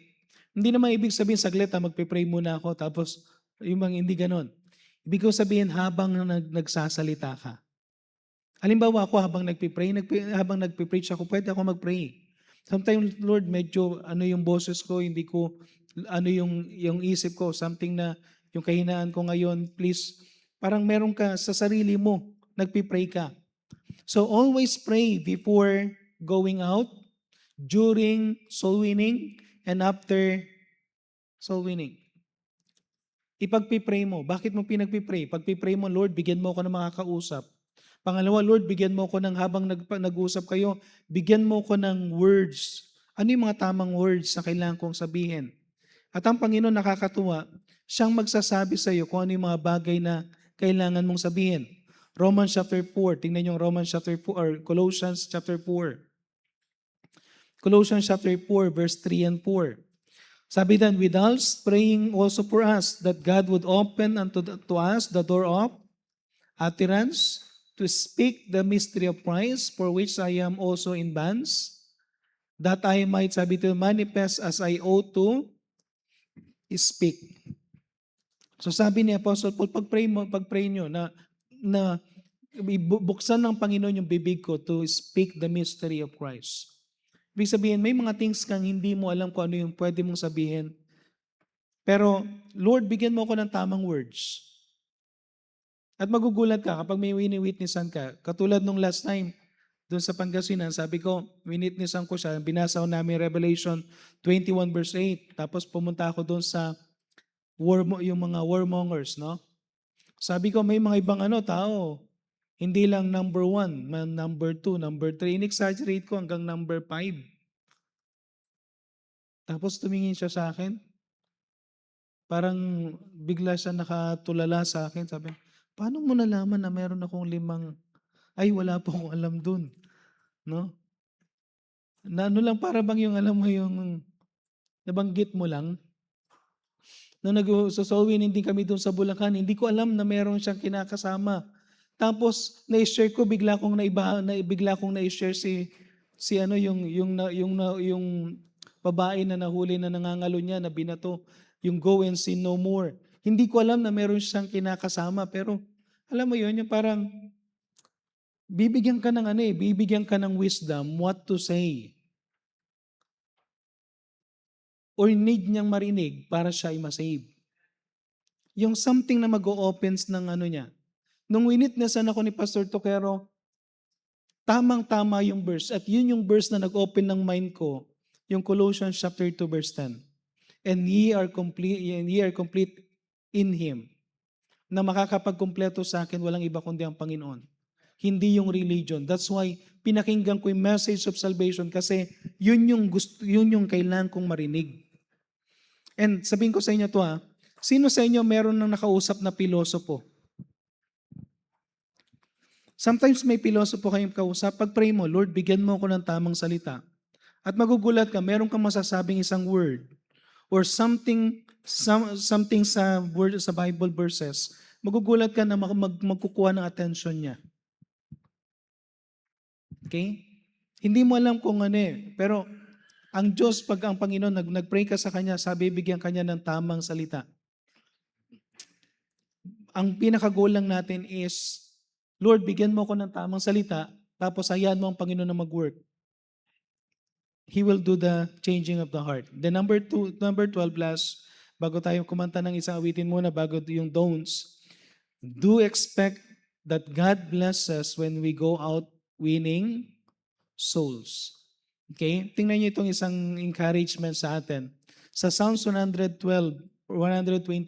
hindi naman ibig sabihin saglit magpe-pray muna ako tapos yung mga hindi ganon. Ibig ko sabihin habang nagsasalita ka. Halimbawa ako habang habang nagpe-preach ako, pwede ako mag-pray. Sometimes, Lord, medyo yung boses ko, hindi ko, yung isip ko, something na yung kahinaan ko ngayon, please, parang meron ka sa sarili mo, nagpe-pray ka. So always pray before going out, during soul winning, and after soul winning. Ipagpipray mo. Bakit mo pinagpipray? Pagpipray mo, Lord, bigyan mo ako ng makakausap. Pangalawa, Lord, bigyan mo ako ng habang nag-usap kayo, bigyan mo ako ng words. Ano yung mga tamang words na kailangan kong sabihin? At ang Panginoon nakakatuwa, siyang magsasabi sa iyo kung ano yung mga bagay na kailangan mong sabihin. Romans chapter 4, tingnan yung Romans chapter 4, or Colossians chapter 4. Colossians chapter 4, verse 3 and 4. Sabi dan, with us praying also for us, that God would open to us the door of utterance, to speak the mystery of Christ, for which I am also in bonds, that I might, sabi to manifest as I ought to speak. So sabi ni Apostle Paul, pag-pray nyo na buksan ng Panginoon yung bibig ko to speak the mystery of Christ. Ibig sabihin, may mga things kang hindi mo alam kung ano yung pwede mong sabihin. Pero, Lord, bigyan mo ako ng tamang words. At magugulat ka kapag may wini-witnessan ka. Katulad nung last time, doon sa Pangasinan, sabi ko, winitnessan ko siya, binasa ko namin Revelation 21 verse 8. Tapos pumunta ako doon sa yung mga warmongers, no? Sabi ko, may mga ibang tao, hindi lang number 1, number 2, number 3. In-exaggerate ko hanggang number 5. Tapos tumingin siya sa akin. Parang bigla siya nakatulala sa akin. Sabi, paano mo nalaman na meron akong 5? Ay, wala po akong alam dun. No? Na lang, para bang yung alam mo yung nabanggit mo lang. Nung nag-soul winning din kami doon sa Bulacan, hindi ko alam na meron siyang kinakasama. Tapos na-share ko, bigla kong na-share yung babae na nahuli na nangangalo niya, na binato, yung go and sin no more. Hindi ko alam na meron siyang kinakasama, pero alam mo yun, yung parang bibigyan ka ng wisdom what to say. Or need niyang marinig para siya ay masave. Yung something na mag-o-opens ng niya. Nung winitnessan ako ni Pastor Toquero, tamang-tama yung verse. At yun yung verse na nag-open ng mind ko, yung Colossians chapter 2 verse 10. And ye are complete in Him. Na makakapagkumpleto sa akin, walang iba kundi ang Panginoon. Hindi yung religion. That's why pinakinggan ko yung message of salvation kasi yun yung kailangan kong marinig. And sabihin ko sa inyo to sino sa inyo meron nang nakausap na pilosopo? Sometimes may pilosopo kayong kausap, pag-pray mo, Lord, bigyan mo ako ng tamang salita. At magugulat ka, meron kang masasabing isang word or something sa word sa Bible verses, magugulat ka na magkukuha ng attention niya. Okay? Hindi mo alam kung ano eh. Pero ang Diyos, pag ang Panginoon, nag-pray ka sa Kanya, sabi, bigyan Kanya ng tamang salita. Ang pinakagoal lang natin is, Lord, bigyan mo ako ng tamang salita, tapos hayaan mo ang Panginoon na mag-work. He will do the changing of the heart. Then number 12 last, bago tayo kumanta ng isang awitin muna, bago yung don'ts, do expect that God bless us when we go out winning souls. Okay? Tingnan niyo itong isang encouragement sa atin. Sa Psalms 112, 126,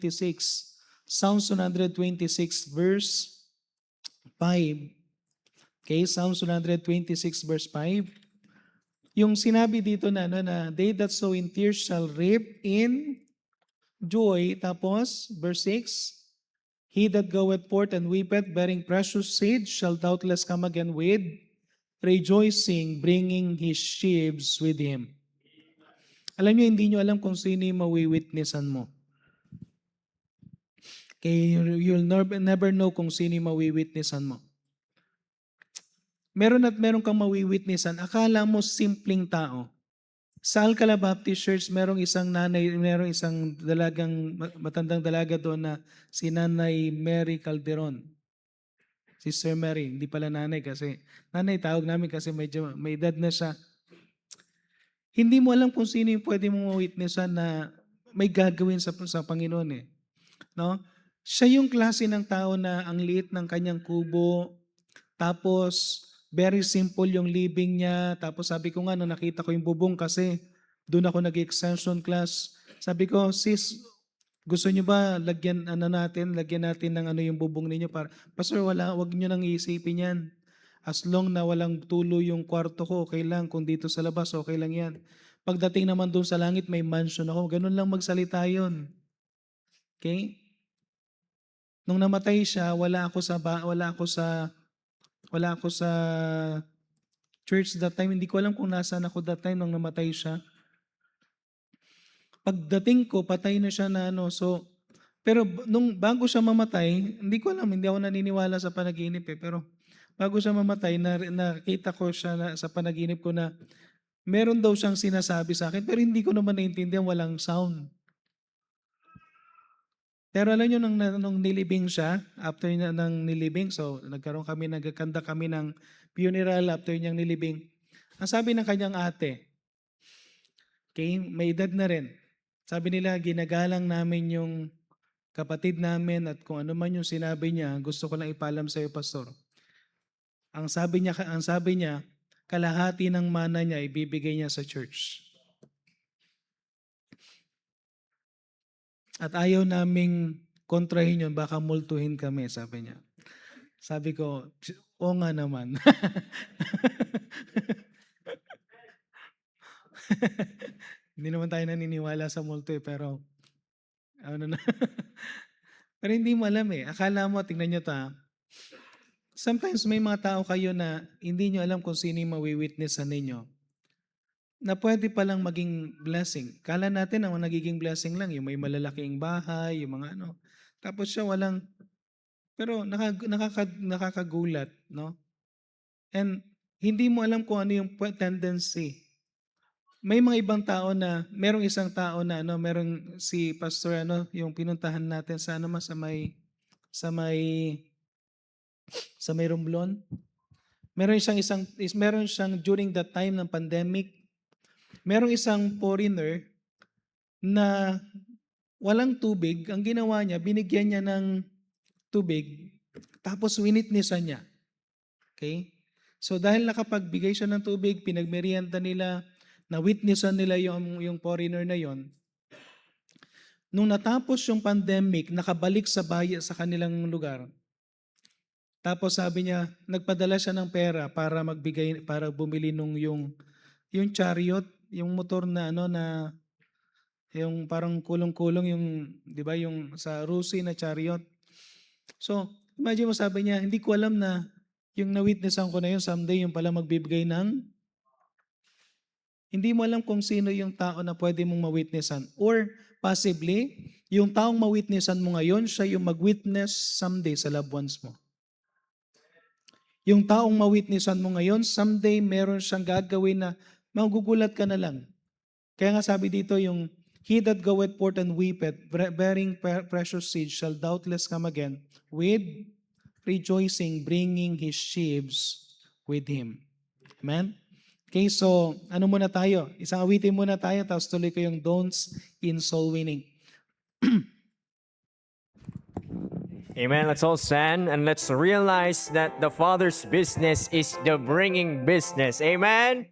Psalms 126 verse 5. Okay, Psalms 126 verse 5. Yung sinabi dito na, ano, na they that sow in tears shall reap in joy. Tapos, verse 6, he that goeth forth and weepeth, bearing precious seed, shall doubtless come again with rejoicing, bringing his sheaves with him. Alam niyo, hindi niyo alam kung sino yung mawiwitnessan mo. Okay, you'll never know kung sino yung mawiwitnessan mo. Meron kang mawiwitnessan, akala mo simpleng tao. Sa Alcala Baptist Church, merong isang matandang dalaga doon na si Nanay Mary Calderon. Sister Mary, hindi pala nanay kasi, nanay tawag namin kasi medyo may edad na siya. Hindi mo alam kung sino yung pwede mong mawitnessan na may gagawin sa Panginoon eh. No? Siya yung klase ng tao na ang liit ng kanyang kubo, tapos very simple yung living niya, tapos sabi ko nga, no, nakita ko yung bubong kasi doon ako nag-extension class. Sabi ko, sis, gusto niyo ba lagyan natin ng ano yung bubong ninyo para Pastor, wag niyo nang iisipin 'yan. As long na walang tulo yung kwarto ko, okay lang. Kung dito sa labas, okay lang 'yan. Pagdating naman doon sa langit, may mansion ako. Ganun lang magsalita 'yon. Okay? Nung namatay siya, wala ako sa church that time. Hindi ko alam kung nasaan ako that time nung namatay siya. Pagdating ko, patay na siya na ano. So, pero nung bago siya mamatay, hindi ko alam, hindi ako naniniwala sa panaginip eh. Pero bago siya mamatay, nakita ko siya sa panaginip ko na meron daw siyang sinasabi sa akin, pero hindi ko naman naintindihan, walang sound. Pero alam nyo, nung nilibing siya, after ng nilibing, so nagkanda kami ng funeral after niyang nilibing. Ang sabi ng kanyang ate, okay, may edad na rin. Sabi nila, ginagalang namin yung kapatid namin at kung ano man yung sinabi niya, gusto ko lang ipaalam sa iyo, Pastor. Ang sabi niya, kalahati ng mana niya ibibigay niya sa church. At ayaw naming kontrahin yun, baka multuhin kami, sabi niya. Sabi ko, o nga naman. Hindi naman tayo naniniwala sa multo pero ano na. Pero hindi mo alam eh. Akala mo, tingnan nyo ta. Sometimes may mga tao kayo na hindi nyo alam kung sino yung mawiwitnessan ninyo na pwede palang maging blessing. Kala natin ang nagiging blessing lang, yung may malalaking bahay, yung mga ano. Tapos siya walang, pero nakakagulat, no? And hindi mo alam kung ano yung tendency. May mga ibang tao na, merong isang tao na, ano, merong si Pastor, ano, yung pinuntahan natin sa, ano, sa may, sa may Romblon. Meron siyang during that time ng pandemic, merong isang foreigner na walang tubig, ang ginawa niya, binigyan niya ng tubig, tapos winitnessan niya. Okay? So dahil nakapagbigay siya ng tubig, pinagmerienda nila, na-witnessan nila yung foreigner na yon. Nung natapos yung pandemic, nakabalik sa sa kanilang lugar. Tapos sabi niya, nagpadala siya ng pera para bumili yung chariot, yung motor na ano na yung parang kulong-kulong yung 'di ba yung sa Rusi na chariot. So, imagine mo sabi niya, hindi ko alam na yung na-witnessan ko na yun someday yung pala magbibigay ng hindi mo alam kung sino yung tao na pwede mong ma-witnessan or possibly yung taong ma-witnessan mo ngayon siya yung mag-witness someday sa loved ones mo. Yung taong ma-witnessan mo ngayon, someday meron siyang gagawin na magugulat ka na lang. Kaya nga sabi dito yung, He that goeth forth and weepeth, bearing precious seed, shall doubtless come again with rejoicing, bringing his sheaves with him. Amen? Okay, so ano muna tayo? Isang awitin muna tayo, tapos tuloy ko yung don'ts in soul winning. Amen. Let's all stand and let's realize that the Father's business is the bringing business. Amen.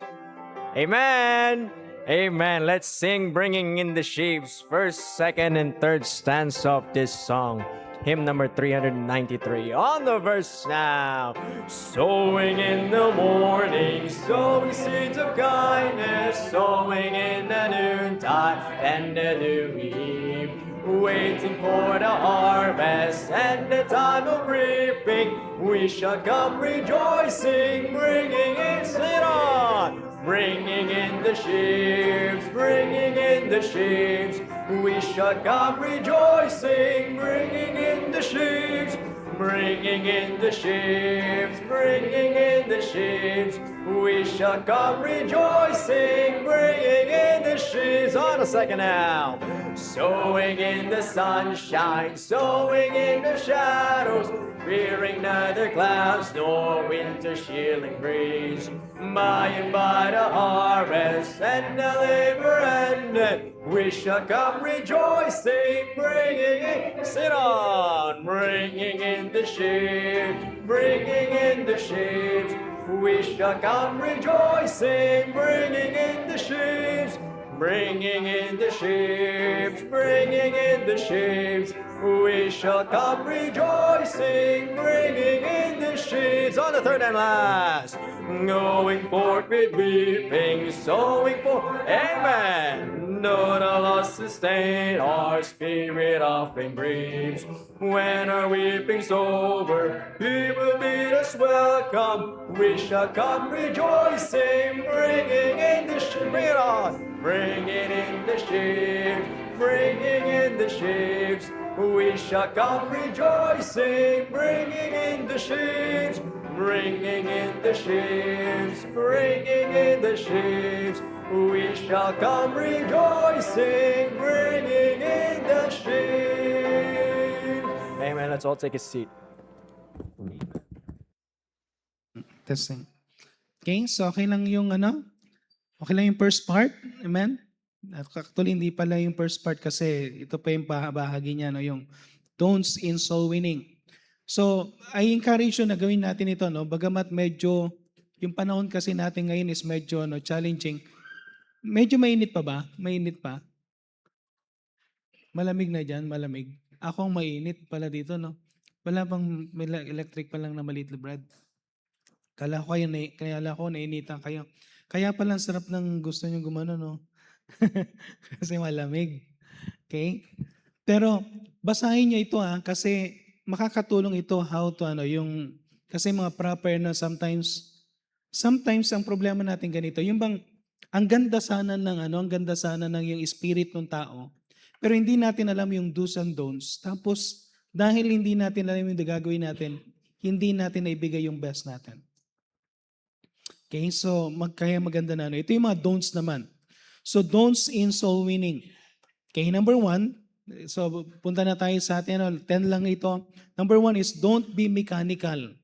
Amen. Amen. Let's sing Bringing in the Sheaves, first, second, and third stanza of this song. Hymn number 393. On the verse now. Sowing in the morning, sowing seeds of kindness, sowing in the noontide and the new eve. Waiting for the harvest and the time of reaping, we shall come rejoicing, bringing in, sit on, bringing in the sheaves, bringing in the sheaves. We shall come rejoicing, bringing in the sheaves, bringing in the sheaves, bringing in the sheaves. We shall come rejoicing, bringing in the sheaves. On a second now. Sowing in the sunshine, sowing in the shadows, fearing neither clouds nor winter chilling breeze. By and by the harvest and the labor ended, we shall come rejoicing, bringing in, sit on, bringing in the sheaves, bringing in the sheaves. We shall come rejoicing, bringing in the sheaves, bringing in the sheaves, bringing in the sheaves. We shall come rejoicing, bringing in the sheaves. On the third and last. Going forth with weeping, sowing forth, amen. No, the loss sustained, our spirit often grieves. When our weeping's over, He will bid us welcome. We shall come rejoicing, bringing in the sheaves. Bring it on. Bringing in the sheaves, bringing in the sheaves. We shall come rejoicing, bringing in the sheaves, bringing in the sheaves, bringing in the sheaves. We shall come rejoicing, bringing in the sheaves. Amen. Let's all take a seat. Testing. Okay, so okay lang yung okay lang yung first part. Amen? At actually, hindi pala yung first part kasi ito pa yung bahagi niya, no, yung don'ts in soul winning. So, I encourage you na gawin natin ito, no? Bagamat medyo, yung panahon kasi natin ngayon is medyo challenging. Medyo mainit pa ba? Mainit pa? Malamig na dyan? Malamig. Ako ang mainit pala dito, no? Wala pang may electric pa lang na maliit na Brad. Kala ko nainitan kayo. Kaya pala ang sarap ng gusto nyo gumano, no? Kasi malamig. Okay? Pero basahin niyo ito kasi makakatulong ito how to kasi mga proper na sometimes ang problema natin ganito, yung bang ang ganda sana ng yung spirit ng tao, pero hindi natin alam yung do's and don'ts. Tapos dahil hindi natin alam yung gagawin natin, hindi natin naibigay yung best natin. Okay, so kaya maganda na ito yung mga don'ts naman. So don'ts in soul winning. Okay, number 1, so punta na tayo sa atin, 10 lang ito. Number 1 is don't be mechanical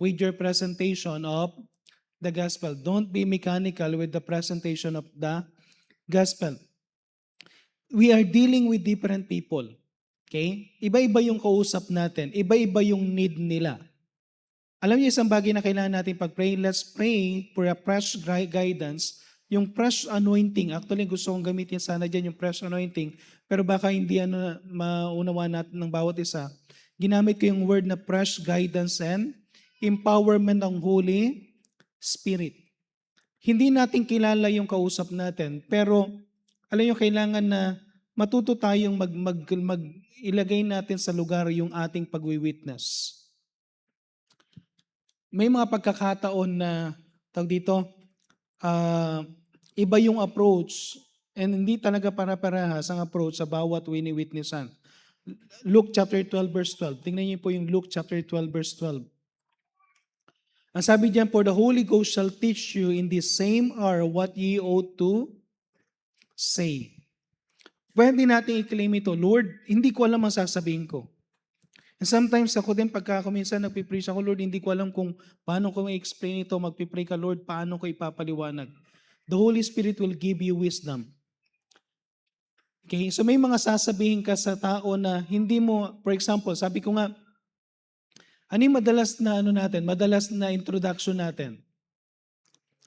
with your presentation of the gospel. Don't be mechanical with the presentation of the gospel. We are dealing with different people. Okay? Iba-iba yung kausap natin. Iba-iba yung need nila. Alam niyo isang bagay na kailangan natin pag-pray, let's pray for a fresh guidance, yung fresh anointing. Actually, gusto kong gamitin sana dyan yung fresh anointing, pero baka hindi maunawa natin ng bawat isa. Ginamit ko yung word na fresh guidance and empowerment ng Holy Spirit. Hindi natin kilala yung kausap natin, pero alam niyo, kailangan na matuto tayong ilagay natin sa lugar yung ating pag-witness. May mga pagkakataon na, iba yung approach and hindi talaga para-parehas ang approach sa bawat wini-witnessan. Luke chapter 12 verse 12. Tingnan niyo po yung Luke chapter 12 verse 12. Ang sabi diyan, for the Holy Ghost shall teach you in this same hour what ye ought to say. Pwede natin i-claim ito, Lord, hindi ko alam ang sasabihin ko. And sometimes ako din, pagka ako minsan nagpipreach ako, Lord, hindi ko alam kung paano ko i-explain ito, magpipray ka, Lord, paano ko ipapaliwanag. The Holy Spirit will give you wisdom. Okay, so may mga sasabihin ka sa tao na hindi mo, for example, sabi ko nga, ano yung madalas na madalas na introduction natin?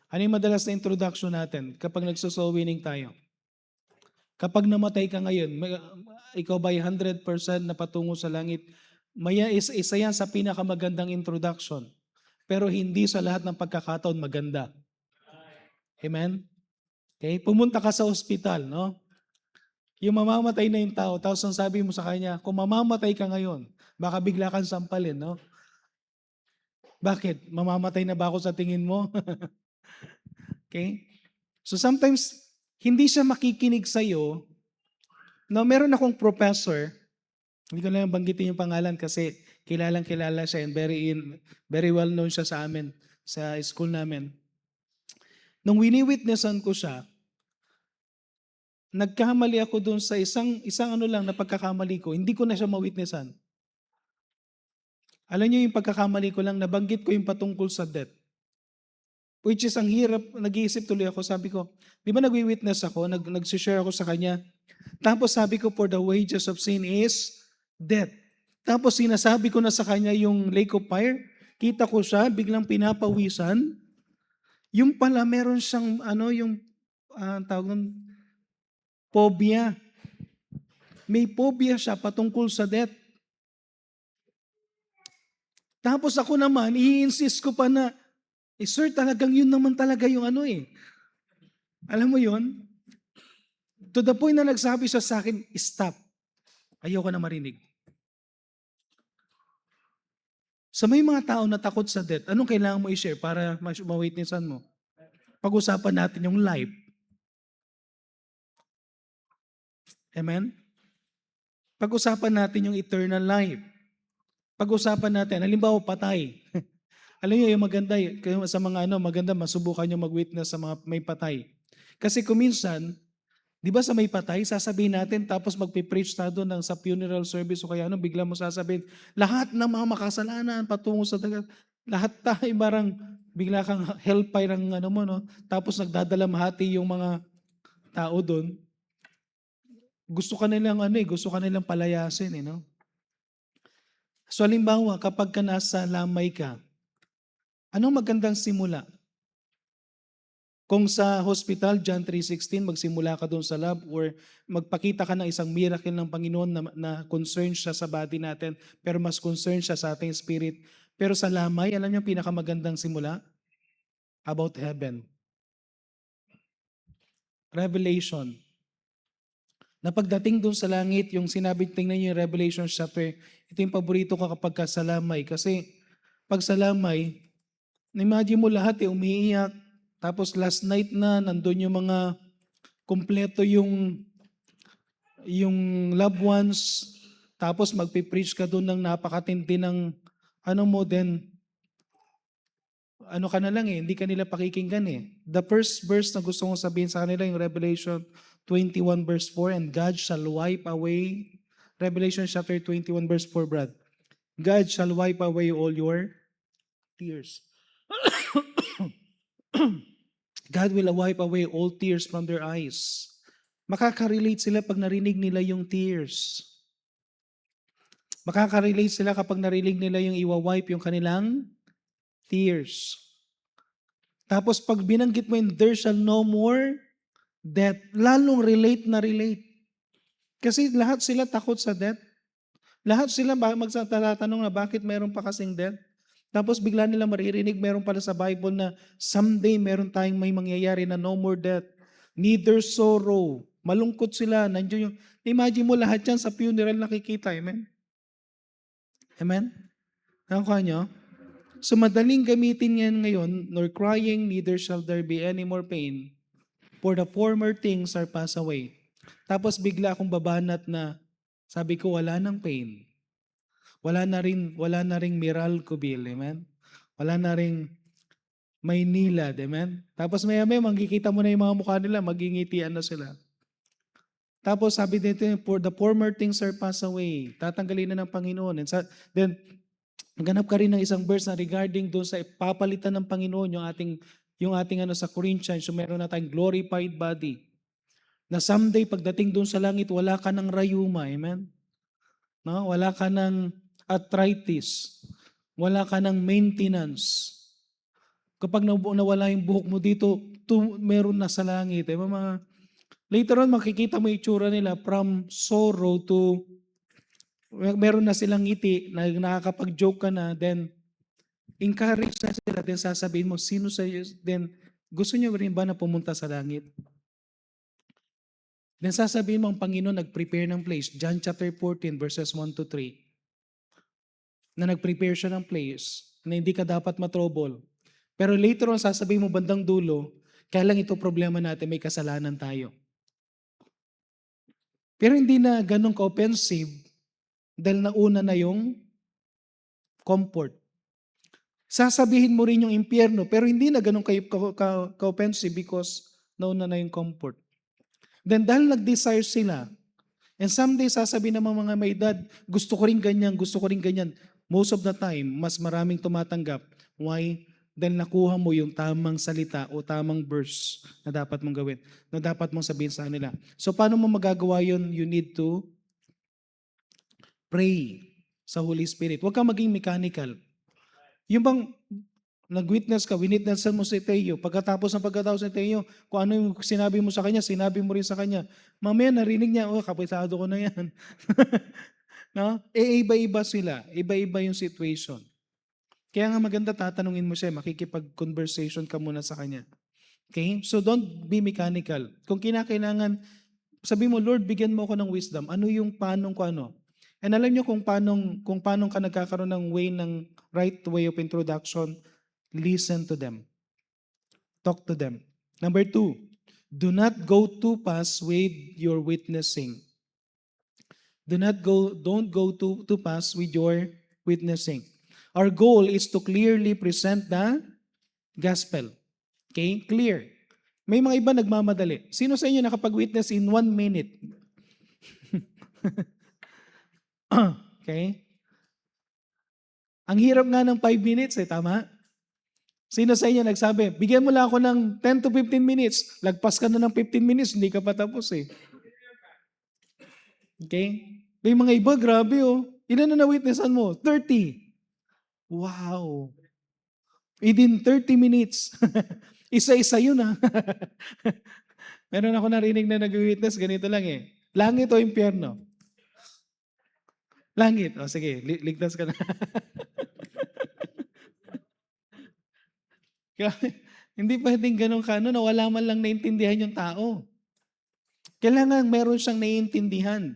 Ano yung madalas na introduction natin kapag nagsosoul winning tayo? Kapag namatay ka ngayon, ikaw ba'y 100% na patungo sa langit? Maya isa yan sa pinakamagandang introduction. Pero hindi sa lahat ng pagkakataon maganda. Amen? Okay, pumunta ka sa ospital, no? Yung mamamatay na yung tao, tapos ang sabi mo sa kanya, kung mamamatay ka ngayon, baka bigla kang sampalin, no? Bakit? Mamamatay na ba ako sa tingin mo? Okay? So sometimes, hindi siya makikinig sa'yo. No, meron akong professor, hindi ko lang banggitin yung pangalan kasi kilalang kilala siya and very well known siya sa amin, sa school namin. Nung wini-witnessan ko siya, nagkamali ako doon sa isang ano lang na pagkakamali ko, hindi ko na siya ma-witnessan. Alam niyo yung pagkakamali ko lang, nabanggit ko yung patungkol sa death. Which is ang hirap, nag-iisip tuloy ako, sabi ko, di ba nagwi-witness ako, nag-share ako sa kanya, tapos sabi ko, for the wages of sin is death. Tapos sinasabi ko na sa kanya yung lake of fire, kita ko siya, biglang pinapawisan, yung pala meron siyang, yung tawag nun, phobia. May phobia siya patungkol sa death. Tapos ako naman, i-insist ko pa na, sir, talagang yun naman talaga yung Alam mo yun? To the point na nagsabi siya sa akin, stop. Ayoko na marinig. Sa may mga tao na takot sa death, anong kailangan mo i-share para ma-witnessan mo? Pag-usapan natin yung life. Amen? Pag-usapan natin yung eternal life. Pag-usapan natin, halimbawa patay. Alam niyo yung maganda, sa mga maganda masubukan niyo mag-witness sa mga may patay. Kasi kung minsan, di ba sa may patay, sasabihin natin tapos magpipreach tayo doon sa funeral service o kaya bigla mo sasabihin, lahat ng mga makasalanan patungo sa dagat, lahat tayo barang bigla kang hellfire ang mo, no? Tapos nagdadalamhati yung mga tao doon. Gusto ka nilang palayasin, no? So halimbawa, kapag ka nasa lamay ka, anong magandang simula? Kung sa hospital, John 3:16, magsimula ka doon sa lab or magpakita ka ng isang miracle ng Panginoon na concern siya sa body natin, pero mas concern siya sa ating spirit. Pero sa lamay, alam niyo pinakamagandang simula? About heaven. Revelation. Na pagdating doon sa langit, yung sinabi, tingnan niyo yung Revelation chapter, ito yung paborito ko kapag ka sa lamay. Kasi pag sa lamay, imagine mo lahat umiiyak, tapos last night na, nandun yung mga kumpleto yung loved ones, tapos magpipreach ka doon ng napakatindi ng ka na lang hindi ka nila pakikinggan The first verse na gusto kong sabihin sa kanila, yung Revelation 21 verse 4, and God shall wipe away, Revelation chapter 21 verse 4, Brad. God shall wipe away all your tears. God will wipe away all tears from their eyes. Makaka-relate sila pag narinig nila yung tears. Makaka-relate sila kapag narinig nila yung iwa-wipe yung kanilang tears. Tapos pag binanggit mo yung there shall no more death, lalong relate na relate. Kasi lahat sila takot sa death. Lahat sila magtatanong na bakit mayroon pa kasing death. Tapos bigla nila maririnig, meron pala sa Bible na someday meron tayong may mangyayari na no more death, neither sorrow. Malungkot sila. Nandiyo yung, imagine mo lahat yan sa funeral nakikita. Amen? Amen? Nakuha nyo? So madaling gamitin yan ngayon, nor crying, neither shall there be any more pain, for the former things are passed away. Tapos bigla akong babanat na, sabi ko, wala nang pain. Wala na ring Miral Kubil, amen? Wala na ring Maynila, amen? Tapos maya-maya, makikita mo na yung mga mukha nila, magingitian na sila. Tapos sabi dito, for the former things are passed away. Tatanggalin na ng Panginoon. Then, maghanap ka rin ng isang verse na regarding doon sa papalitan ng Panginoon yung ating sa Corinthians, yung meron na tayong glorified body. Na someday pagdating doon sa langit, wala ka ng rayuma, amen? No? Wala ka ng arthritis. Wala ka ng maintenance. Kapag nawala yung buhok mo dito, meron na sa langit. Later on, makikita mo yung itsura nila from sorrow to meron na silang ngiti, nakakapag-joke ka na, then encourage na sila, then sasabihin mo, sino sa iyo, then gusto niyo rin ba na pumunta sa langit? Then sasabihin mo, ang Panginoon nag-prepare ng place. John chapter 14 verses 1 to 3. Na nag-prepare siya ng place na hindi ka dapat matrouble. Pero later on, sasabihin mo bandang dulo, kaya lang ito problema natin, may kasalanan tayo. Pero hindi na ganun ka-offensive dahil nauna na yung comfort. Sasabihin mo rin yung impyerno, pero hindi na ganun ka-offensive because nauna na yung comfort. Then dahil nag-desire sila, and someday sasabihin ng mga may edad, gusto ko rin ganyan, gusto ko rin ganyan. Most of the time, mas maraming tumatanggap. Why? Dahil nakuha mo yung tamang salita o tamang verse na dapat mong gawin, na dapat mong sabihin sa kanila. So paano mo magagawa yun? You need to pray sa Holy Spirit. Huwag kang maging mechanical. Yung bang nag-witness ka, winitnessan mo si Teo, pagkatapos ni Teo, kung ano yung sinabi mo sa kanya, sinabi mo rin sa kanya. Mamaya narinig niya, kapitado ko na yan. No? Iba-iba sila. Iba-iba yung situation. Kaya nga maganda tatanungin mo siya, makikipag-conversation ka muna sa kanya. Okay? So don't be mechanical. Kung kinakailangan, sabi mo, Lord, bigyan mo ako ng wisdom. Ano yung panong ko ano? And alam niyo kung paano ka nagkakaroon ng right way of introduction, listen to them. Talk to them. Number 2, do not go too fast with your witnessing. Don't go too fast with your witnessing. Our goal is to clearly present the gospel. Okay? Clear. May mga iba nagmamadali. Sino sa inyo nakapag-witness in 1 minute? Okay? Ang hirap nga ng 5 minutes tama? Sino sa inyo nagsabi, bigyan mo lang ako ng 10 to 15 minutes. Lagpas ka na ng 15 minutes, hindi ka pa tapos Okay? May mga iba, grabe Ilan na na-witnessan mo? 30. Wow. Within 30 minutes. Isa-isa yun Meron ako narinig na nag-witness, ganito lang Langit o impyerno? Langit. Sige, ligtas ka na. Hindi pwedeng ganun na wala man lang naintindihan yung tao. Kailangan meron siyang naiintindihan.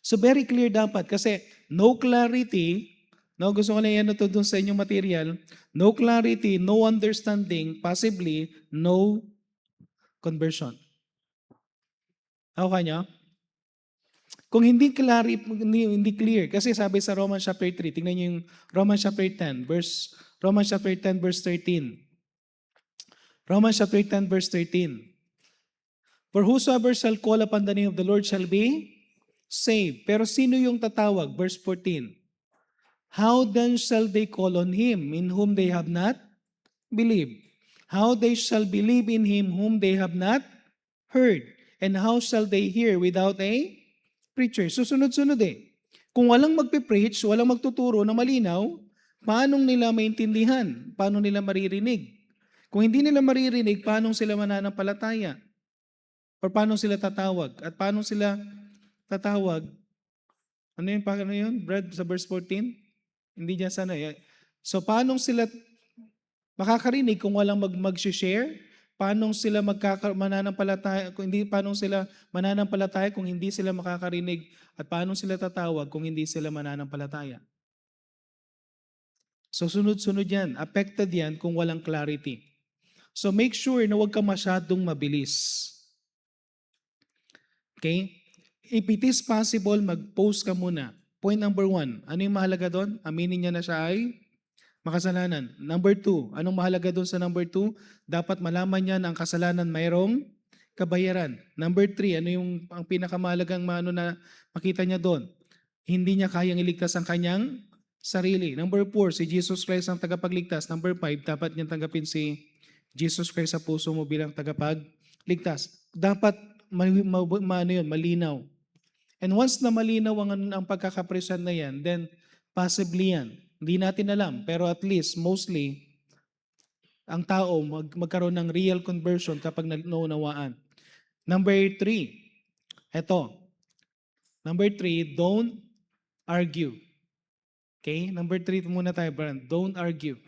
So very clear dapat kasi no clarity, gusto ko na yan ito dun sa inyong material, no clarity, no understanding, possibly no conversion. Ako kanyo? Kung hindi clear, kasi sabi sa Romans chapter 3, tingnan niyo yung Romans chapter 10 verse 13. Romans chapter 10 verse 13. For whosoever shall call upon the name of the Lord shall be saved. Pero sino yung tatawag? Verse 14. How then shall they call on Him in whom they have not believed? How they shall believe in Him whom they have not heard? And how shall they hear without a preacher? Susunod-sunod Kung walang magpipreach, walang magtuturo na malinaw, paano nila maintindihan? Paano nila maririnig? Kung hindi nila maririnig, paano sila mananampalataya? Or paano sila tatawag? At paano sila tatawag? Ano yun? Brad, sa verse 14? Hindi dyan sana. So, paano sila makakarinig kung walang mag-share? Paano sila mananampalataya kung hindi sila makakarinig? At paano sila tatawag kung hindi sila mananampalataya? So, sunod-sunod yan. Affected yan kung walang clarity. So, make sure na huwag ka masyadong mabilis. Okay? If it is possible, mag-post ka muna. Point number 1, ano yung mahalaga doon? Aminin niya na siya ay Makasalanan. Number 2, anong mahalaga doon sa number 2? Dapat malaman niya na ang kasalanan mayroong kabayaran. Number 3, ano yung ang pinakamahalagang na makita niya doon? Hindi niya kayang iligtas ang kanyang sarili. Number 4, si Jesus Christ ang tagapagligtas. Number 5, dapat niyang tanggapin si Jesus Christ sa puso mo bilang tagapagligtas. Dapat malinaw. And once na malinaw ang pagkakapresent na yan, then possibly yan. Hindi natin alam, pero at least, mostly, ang tao magkaroon ng real conversion kapag naunawaan. Number 3, eto. Number 3, don't argue. Okay? Number 3 muna tayo, Brand. Don't argue.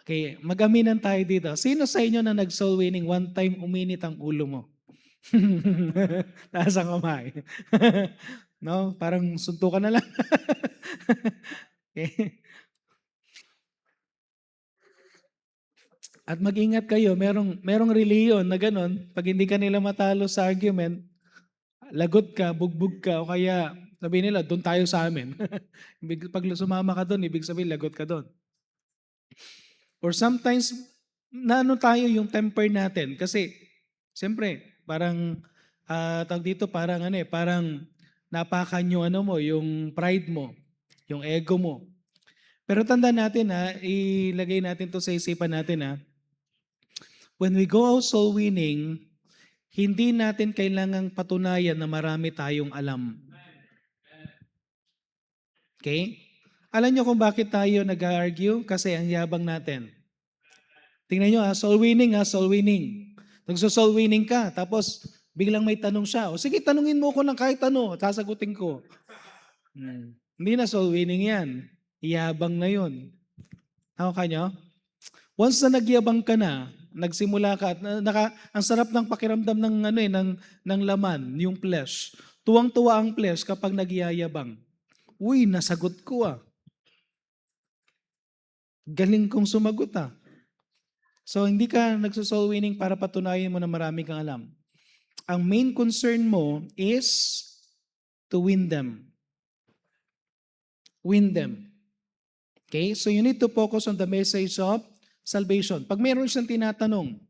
Okay, mag-aminan tayo dito. Sino sa inyo na nag-soul winning one time uminit ang ulo mo? Taas ang kamay. No? Parang suntukan na lang. Okay. At mag-ingat kayo, merong reliyon na ganun, pag hindi ka nila matalo sa argument, lagot ka, bugbog ka, o kaya sabihin nila, doon tayo sa amin. Pag sumama ka doon, ibig sabihin, lagot ka doon. Or sometimes, naano tayo yung temper natin. Kasi, siyempre, parang, tawag dito, parang napakan yung yung pride mo, yung ego mo. Pero tanda natin ilagay natin to sa isipan natin when we go out soul winning, hindi natin kailangang patunayan na marami tayong alam. Okay? Alam nyo kung bakit tayo nag-argue? Kasi ang yabang natin. Tingnan nyo soul winning soul winning. Nagso-soul winning ka, tapos biglang may tanong siya. O sige, tanungin mo ko ng kahit ano, sasagutin ko. Hindi na soul winning yan. Yabang na yun. Ako kanyo? Once na nagyabang ka na, nagsimula ka at ang sarap ng pakiramdam ng laman, yung flesh. Tuwang-tuwa ang flesh kapag nagyayabang. Uy, nasagot ko Galing kong sumagot So hindi ka nagso-soul winning para patunayan mo na marami kang alam. Ang main concern mo is to win them. Win them. Okay? So you need to focus on the message of salvation. Pag meron siyang tinatanong,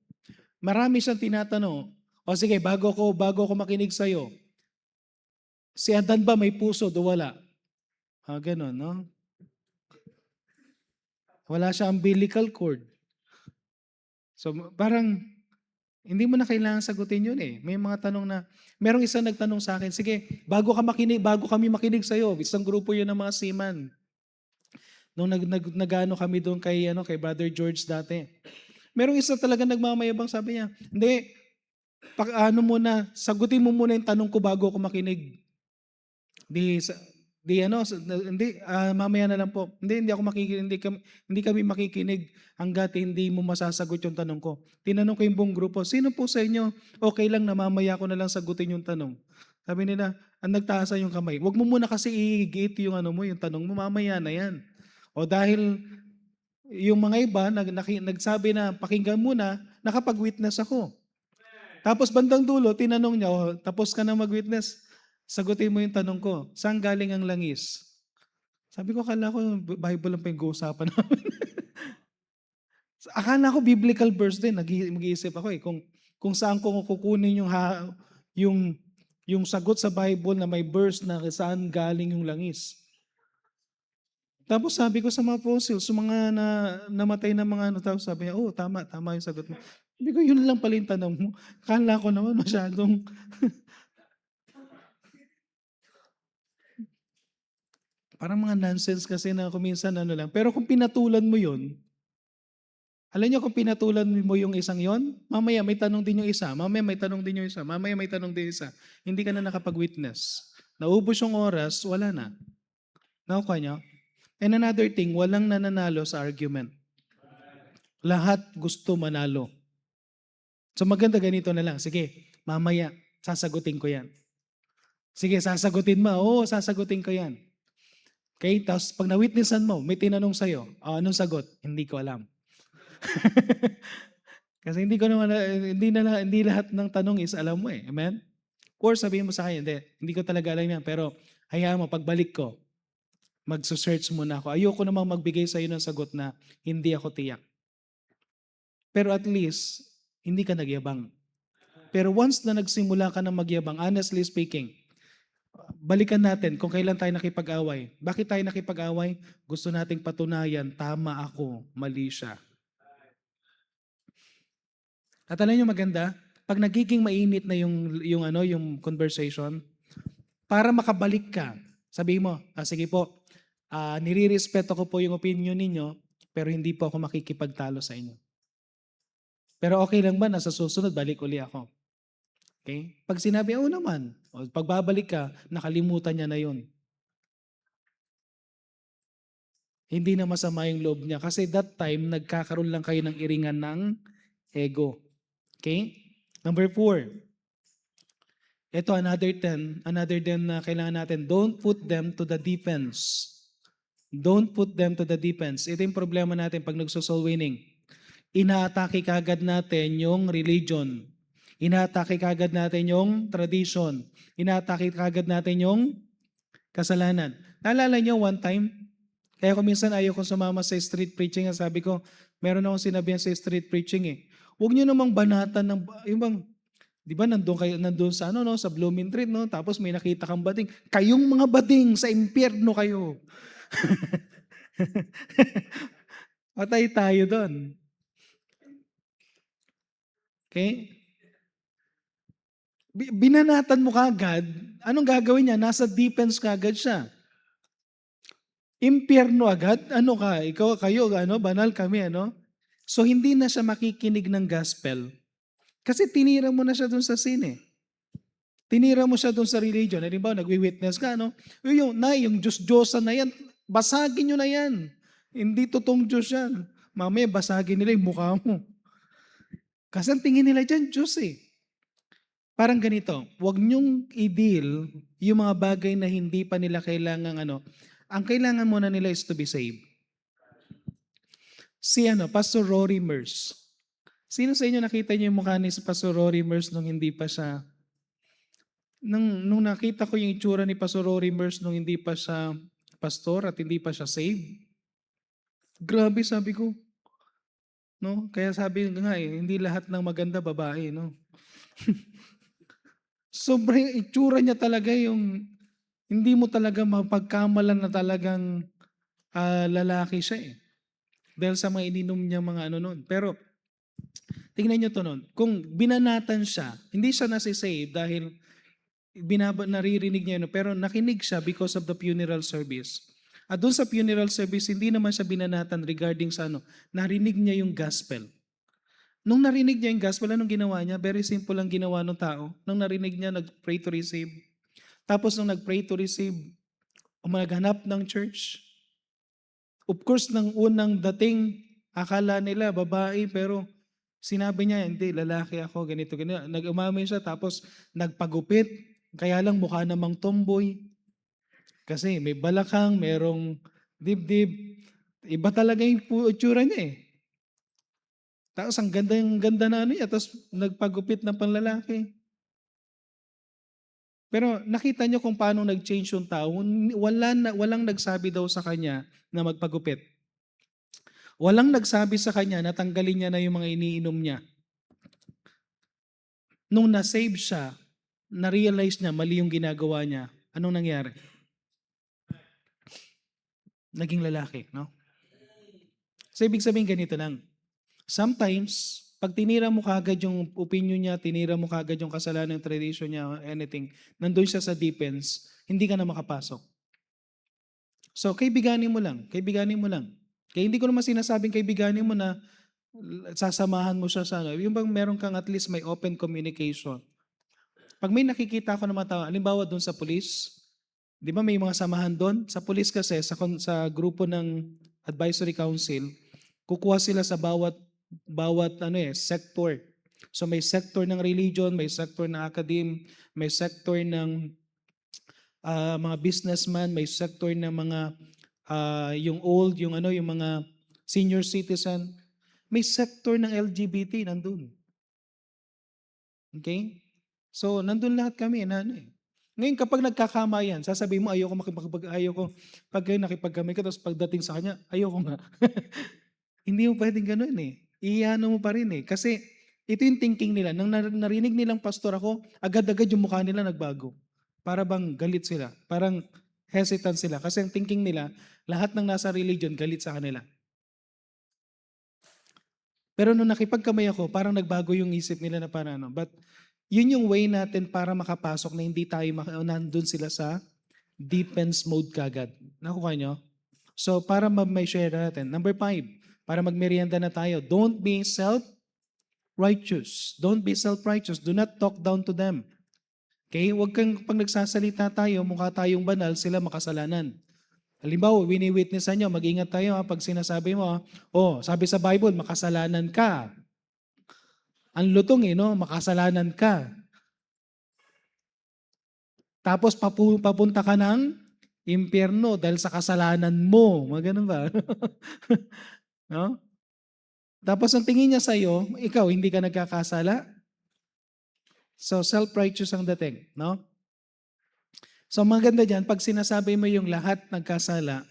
marami siyang tinatanong, o sige, bago ko makinig sa'yo, si Adan ba may puso o wala? Ganon, no? Wala siya umbilical cord. So parang, hindi mo na kailangan sagutin yun May mga tanong na, merong isang nagtanong sa akin, sige, bago kami makinig sa'yo, isang grupo yun ng mga seaman. Nung nagano kami doon kay Brother George dati. Merong isa talaga nagmamayabang, sabi niya, hindi, sagutin mo muna yung tanong ko bago ako makinig. Mamaya na lang po. Hindi ako makikinig, hindi kami makikinig hangga't hindi mo masasagot yung tanong ko. Tinanong ko yung buong grupo, sino po sa inyo, okay lang na mamaya ko na lang sagutin yung tanong. Sabi nila, ang nagtaasa yung kamay. Huwag mo muna kasi i-gate yung yung tanong mo, mamaya na yan. O dahil yung mga iba nagsabi na pakinggan muna, nakapag-witness ako. Tapos bandang dulo, tinanong niya, tapos ka na mag-witness, sagutin mo yung tanong ko, saan galing ang langis? Sabi ko, akala ko Bible lang pa yung go-usapan namin. Akala ko biblical verse din, mag-iisip ako kung saan ko kukunin yung sagot sa Bible na may verse na saan galing yung langis. Tapos sabi ko sa mga apostles, sa mga namatay na mga tapos sabi niya, tama yung sagot mo. Sabi ko, yun lang pala yung tanong mo. Akala ko naman masyadong parang mga nonsense kasi na kuminsan lang. Pero kung pinatulan mo yun, alam niyo kung pinatulan mo yung isang yon, mamaya may tanong din yung isa, mamaya may tanong din yung isa, mamaya may tanong din yung isa. Hindi ka na nakapag-witness. Naubos yung oras, wala na. Nakuha niyo? And another thing, walang nananalo sa argument. Lahat gusto manalo. So maganda ganito na lang. Sige, mamaya, sasagutin ko yan. Sige, sasagutin mo. Oo, sasagutin ko yan. Okay, tapos pag na-witnessan mo, may tinanong sa'yo, anong sagot? Hindi ko alam. Kasi hindi lahat ng tanong is alam mo Amen? Or sabihin mo sa akin, hindi ko talaga alam yan, pero hayaan mo, pagbalik ko, Magse-search muna ako. Ayoko namang magbigay sa'yo ng sagot na hindi ako tiyak. Pero at least, hindi ka nagyabang. Pero once na nagsimula ka na magyabang, honestly speaking, balikan natin kung kailan tayo nakipag-away. Bakit tayo nakipag-away? Gusto nating patunayan, tama ako, mali siya. At alam nyo maganda, pag nagiging mainit na yung conversation, para makabalik ka, sabihin mo, sige po, nire-respeto ko po yung opinion ninyo, pero hindi po ako makikipagtalo sa inyo. Pero okay lang ba na sa susunod, balik uli ako? Okay? Pag sinabi, oo naman, o pagbabalik ka, nakalimutan niya na yun. Hindi na masama yung loob niya kasi that time, nagkakaroon lang kayo ng iringan ng ego. Okay? Number 4. Ito, another 10 na kailangan natin. Don't put them to the defense. Don't put them to the defense. Ito yung problema natin pag nagso-soul winning. Inaatake kagad natin yung religion. Inaatake kagad natin yung tradition. Inaatake kagad natin yung kasalanan. Naalala niyo one time, kaya ko minsan ayaw kong sumama sa street preaching. Sabi ko, meron akong sinabihan sa street preaching eh. Huwag niyo namang banatan ng, yung bang, di ba nandun sa sa Blooming Treat, no? Tapos may nakita kang bading. Kayong mga bading, sa impyerno kayo. Patay tayo doon. Okay? Binanatan mo kagad, anong gagawin niya? Nasa defense kagad siya. Impyerno agad? Ano ka? Ikaw, kayo, banal kami, So hindi na siya makikinig ng gospel. Kasi tinira mo na siya doon sa sin eh. Tinira mo siya doon sa religion. Halimbawa, nagwi-witness ka, yung Diyos-Diyosan na yan, basagin nyo na yan. Hindi totoong Diyos yan. Mamaya, basagin nila yung mukha mo. Kasi ang tingin nila dyan, Diyos eh. Parang ganito, huwag nyong i-deal yung mga bagay na hindi pa nila kailangan ang kailangan muna nila is to be saved. Si Pastor Rory Mers. Sino sa inyo nakita niyo yung mukha ni Pastor Rory Mers nung hindi pa siya, nung nakita ko yung itsura ni Pastor Rory Mers nung hindi pa siya pastor at hindi pa siya saved? Grabe, sabi ko. No? Kaya sabi nga hindi lahat ng maganda babae, no? Sobrang itsura niya talaga yung hindi mo talaga mapagkamalan na talagang lalaki siya eh. Dahil sa mga ininom niya mga noon. Pero tingnan niyo to noon. Kung binanatan siya, hindi siya nasi-save dahil naririnig niya pero nakinig siya because of the funeral service. At doon sa funeral service, hindi naman siya binanatan regarding sa narinig niya yung gospel. Nung narinig niya yung gospel, anong ginawa niya? Very simple lang ginawa ng tao. Nung narinig niya, nag-pray to receive. Tapos nung nag-pray to receive, maghanap ng church. Of course, nang unang dating, akala nila babae, pero sinabi niya, hindi, lalaki ako, ganito. Nag-umamay siya, tapos nagpagupit. Kaya lang mukha namang tomboy. Kasi may balakang, merong dibdib. Iba talaga yung itsura niya eh. Tapos ang ganda na niya, tapos nagpagupit ng panlalaki. Pero nakita niyo kung paano nag-change yung tao. Walang nagsabi daw sa kanya na magpagupit. Walang nagsabi sa kanya na tanggalin niya na yung mga iniinom niya. Nung na-save siya, na-realize niya mali yung ginagawa niya, anong nangyari? Naging lalaki, no? So ibig sabihin ganito lang. Sometimes, pag tinira mo kagad yung opinion niya, tinira mo kagad yung kasalanan ng tradition niya, anything, nandun siya sa defense, hindi ka na makapasok. So, kaibiganin mo lang. Kaya hindi ko naman sinasabing kaibiganin mo na sasamahan mo siya sa yung bang meron kang at least may open communication. Pag may nakikita ako ng mga tao, halimbawa doon sa police, di ba may mga samahan doon? Sa police kasi, sa grupo ng advisory council, kukuha sila sa bawat sector. So may sector ng religion, may sector ng academe, may sector ng mga businessman, may sector ng mga yung old, yung mga senior citizen, may sector ng LGBT nandun. Okay? So nandun lahat kami na Ngayon kapag nagkakama yan, sasabihin mo ayoko pag kayo nakipagkamay ka tapos pagdating sa kanya, ayoko nga. Hindi mo puwedeng gano'n, eh. Iano mo pa rin, eh. Kasi ito yung thinking nila, nang narinig nilang pastor ako, agad-agad yung mukha nila nagbago. Para bang galit sila, parang hesitant sila kasi ang thinking nila, lahat ng nasa religion galit sa kanila. Pero nung nakipagkamay ako, parang nagbago yung isip nila na parang ano, but yun yung way natin para makapasok na hindi tayo nandun sila sa defense mode kagad. Nakuha nyo? So, para may share natin. Number 5, para magmerienda na tayo. Don't be self-righteous. Don't be self-righteous. Do not talk down to them. Okay? Huwag kang, pag nagsasalita tayo, mukha tayong banal, sila makasalanan. Halimbawa, wini-witnessan nyo, mag-ingat tayo pag sinasabi mo, sabi sa Bible, makasalanan ka. Ang lutong no? Makasalanan ka. Tapos papunta ka ng impyerno dahil sa kasalanan mo. Mga ganun ba? No? Tapos ang tingin niya sa'yo, ikaw hindi ka nagkakasala. So self-righteous ang dating. No? So maganda dyan, pag sinasabi mo yung lahat nagkasala,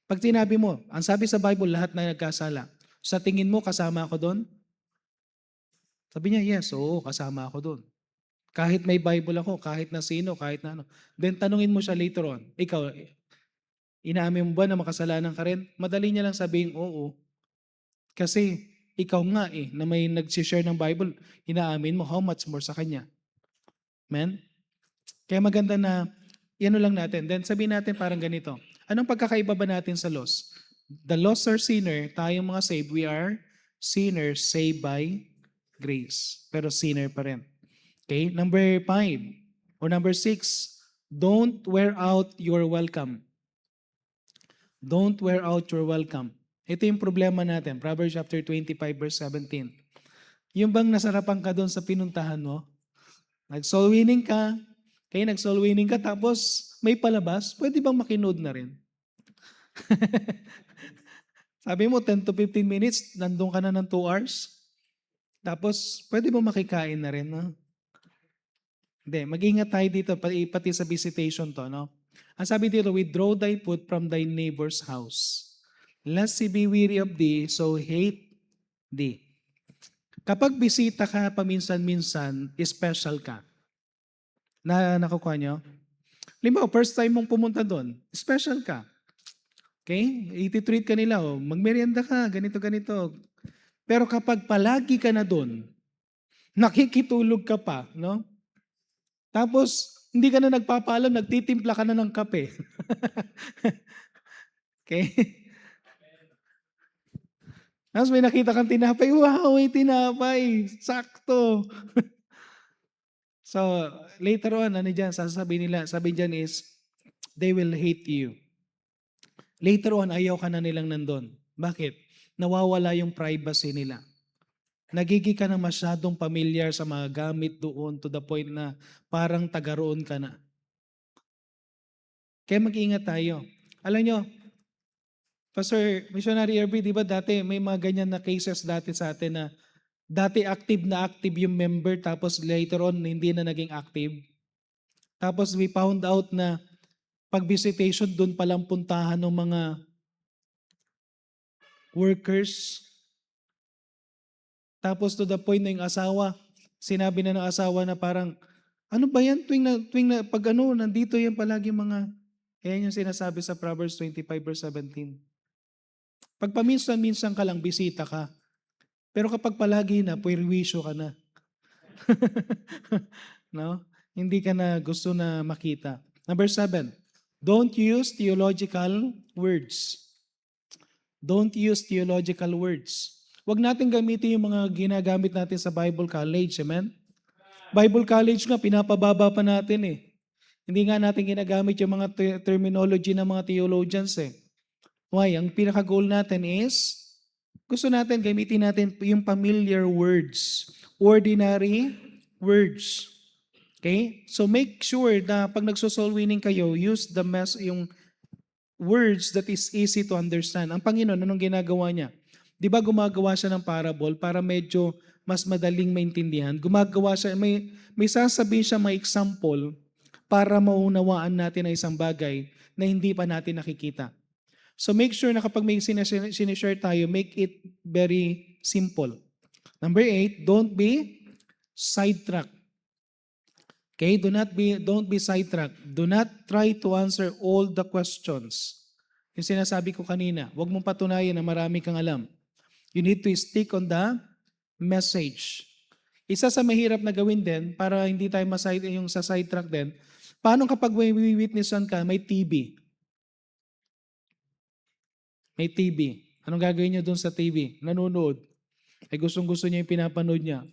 pag sinabi mo, ang sabi sa Bible, lahat na nagkasala, sa tingin mo, kasama ako doon? Sabi niya, yes, oo, kasama ako doon. Kahit may Bible ako, kahit na sino, kahit na ano. Then tanungin mo siya later on, ikaw, inaamin mo ba na makasalanan ka rin? Madali niya lang sabihin, oo. Kasi ikaw nga na may nag-share ng Bible, inaamin mo, how much more sa kanya? Amen? Kaya maganda na, lang natin. Then sabihin natin parang ganito, anong pagkakaiba ba natin sa lost? The lost are sinner, tayong mga saved, we are sinners saved by grace. Pero sinner pa rin. Okay, number 5 or number 6, don't wear out your welcome. Don't wear out your welcome. Ito yung problema natin. Proverbs chapter 25 verse 17. Yung bang nasarapan ka doon sa pinuntahan mo? Nag-soul winning ka, nag-soul winning ka tapos may palabas, pwede bang makinood na rin? Sabi mo 10 to 15 minutes, nandun ka na ng 2 hours. Tapos pwede bang makikain na rin? No? Hindi, mag-ingat tayo dito, pati sa visitation to, no? Ang sabi dito, withdraw thy foot from thy neighbor's house, lest he be weary of thee, so hate thee. Kapag bisita ka paminsan-minsan, special ka. Nakukuha nyo? Limbawa, first time mong pumunta doon, special ka. Okay? Iti-treat ka nila, magmerienda ka, ganito. Pero kapag palagi ka na doon, nakikitulog ka pa, no? Tapos, hindi ka na nagpapaalam, nagtitimpla ka na ng kape. Okay? Tapos may nakita kang tinapay, wow, may tinapay, sakto. So, later on, sabi dyan is, they will hate you. Later on, ayaw ka na nilang nandun. Bakit? Nawawala yung privacy nila. Nagiging ka na masyadong familiar sa mga gamit doon to the point na parang taga-roon ka na. Kaya mag-ingat tayo. Alam nyo, Pastor Missionary RB, di ba dati may mga ganyan na cases dati sa atin na dati active yung member tapos later on hindi na naging active. Tapos we found out na pag visitation doon palang puntahan ng mga workers. Tapos to the point na yung asawa, sinabi na ng asawa na parang, ano ba yan? Tuwing na pag nandito yan palagi mga, yan yung sinasabi sa Proverbs 25 verse 17. Pag paminsan-minsan ka lang, bisita ka. Pero kapag palagi na, puirwisyo ka na. No? Hindi ka na gusto na makita. Number 7, don't use theological words. Don't use theological words. Huwag natin gamitin yung mga ginagamit natin sa Bible College. Amen? Bible College nga, pinapababa pa natin eh. Hindi nga natin ginagamit yung mga terminology ng mga theologians eh. Why? Ang pinaka-goal natin is, gusto natin, gamitin natin yung familiar words. Ordinary words. Okay? So make sure na pag nagso-soul winning kayo, use yung words that is easy to understand. Ang Panginoon, anong ginagawa niya? Di ba gumagawa siya ng parable para medyo mas madaling maintindihan? Gumagawa siya, may sasabihin siya may example para maunawaan natin ang isang bagay na hindi pa natin nakikita. So make sure na kapag may sinishare tayo, make it very simple. Number 8, don't be sidetracked. Okay, don't be sidetracked. Do not try to answer all the questions. Yung sinasabi ko kanina, huwag mong patunayan na marami kang alam. You need to stick on the message. Isa sa mahirap na gawin din, para hindi tayo yung sa sidetrack din, paano kapag may witnessan ka, may TV? May TV. Anong gagawin niyo doon sa TV? Nanonood. Ay gustong-gusto niya yung pinapanood niya.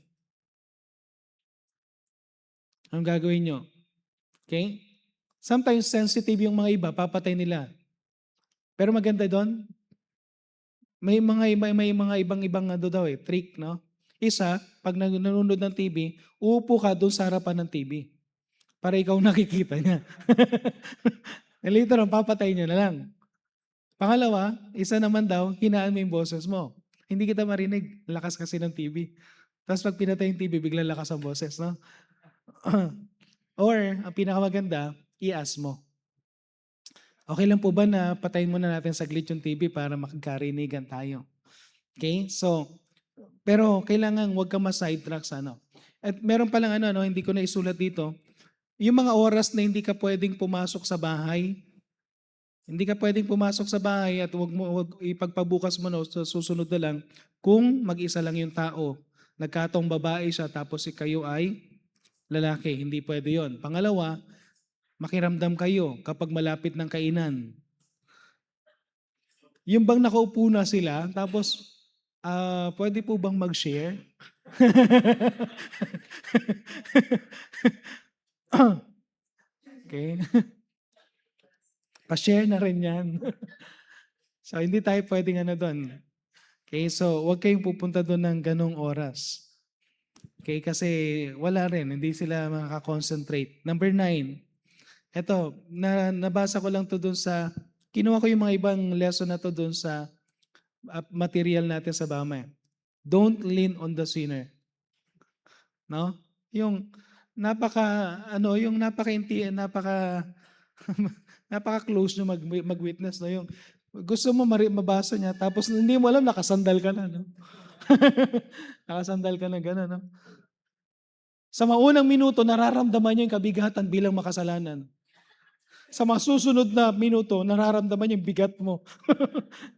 Anong gagawin niyo? Okay? Sometimes sensitive yung mga iba, papatay nila. Pero maganda doon, may mga ibang daw trick, no? Isa, pag nanonood ng TV, uupo ka doon sa harapan ng TV para ikaw nakikita niya. Later on, papatay niya na lang. Pangalawa, isa naman daw, hinaan mo yung boses mo. Hindi kita marinig, lakas kasi ng TV. Tapos pag pinatay yung TV, biglang lakas ang boses, no? Or, ang pinakamaganda, i-ask mo. Okay lang po ba na patayin muna natin saglit yung TV para makagkarinigan tayo? Okay? So, pero kailangan huwag ka ma-sidetrack sa ano. At meron palang hindi ko na isulat dito. Yung mga oras na hindi ka pwedeng pumasok sa bahay, hindi ka pwedeng pumasok sa bahay at wag ipagpabukas mo na sa susunod na lang kung mag-isa lang yung tao. Nagkataong babae siya tapos si kayo ay lalaki. Hindi pwede yon. Pangalawa, makiramdam kayo kapag malapit ng kainan. Yung bang nakaupo na sila, tapos, pwede po bang mag-share? Okay? Pa-share na rin yan. So, hindi tayo pwedeng doon. Okay, so huwag kayong pupunta doon ng ganong oras. Okay, kasi wala rin, hindi sila makaka-concentrate. Number 9, eto, nabasa ko lang to doon kinuha ko yung mga ibang lesson na to doon sa material natin sa Bama. Don't lean on the sinner. No? Yung yung napaka-close nyo mag-witness, no? Yung gusto mo mabasa niya, tapos hindi mo alam, nakasandal ka na, no? Nakasandal ka na gano'n, no? Sa maunang minuto, nararamdaman niya yung kabigatan bilang makasalanan. Sa mga susunod na minuto, nararamdaman niya yung bigat mo.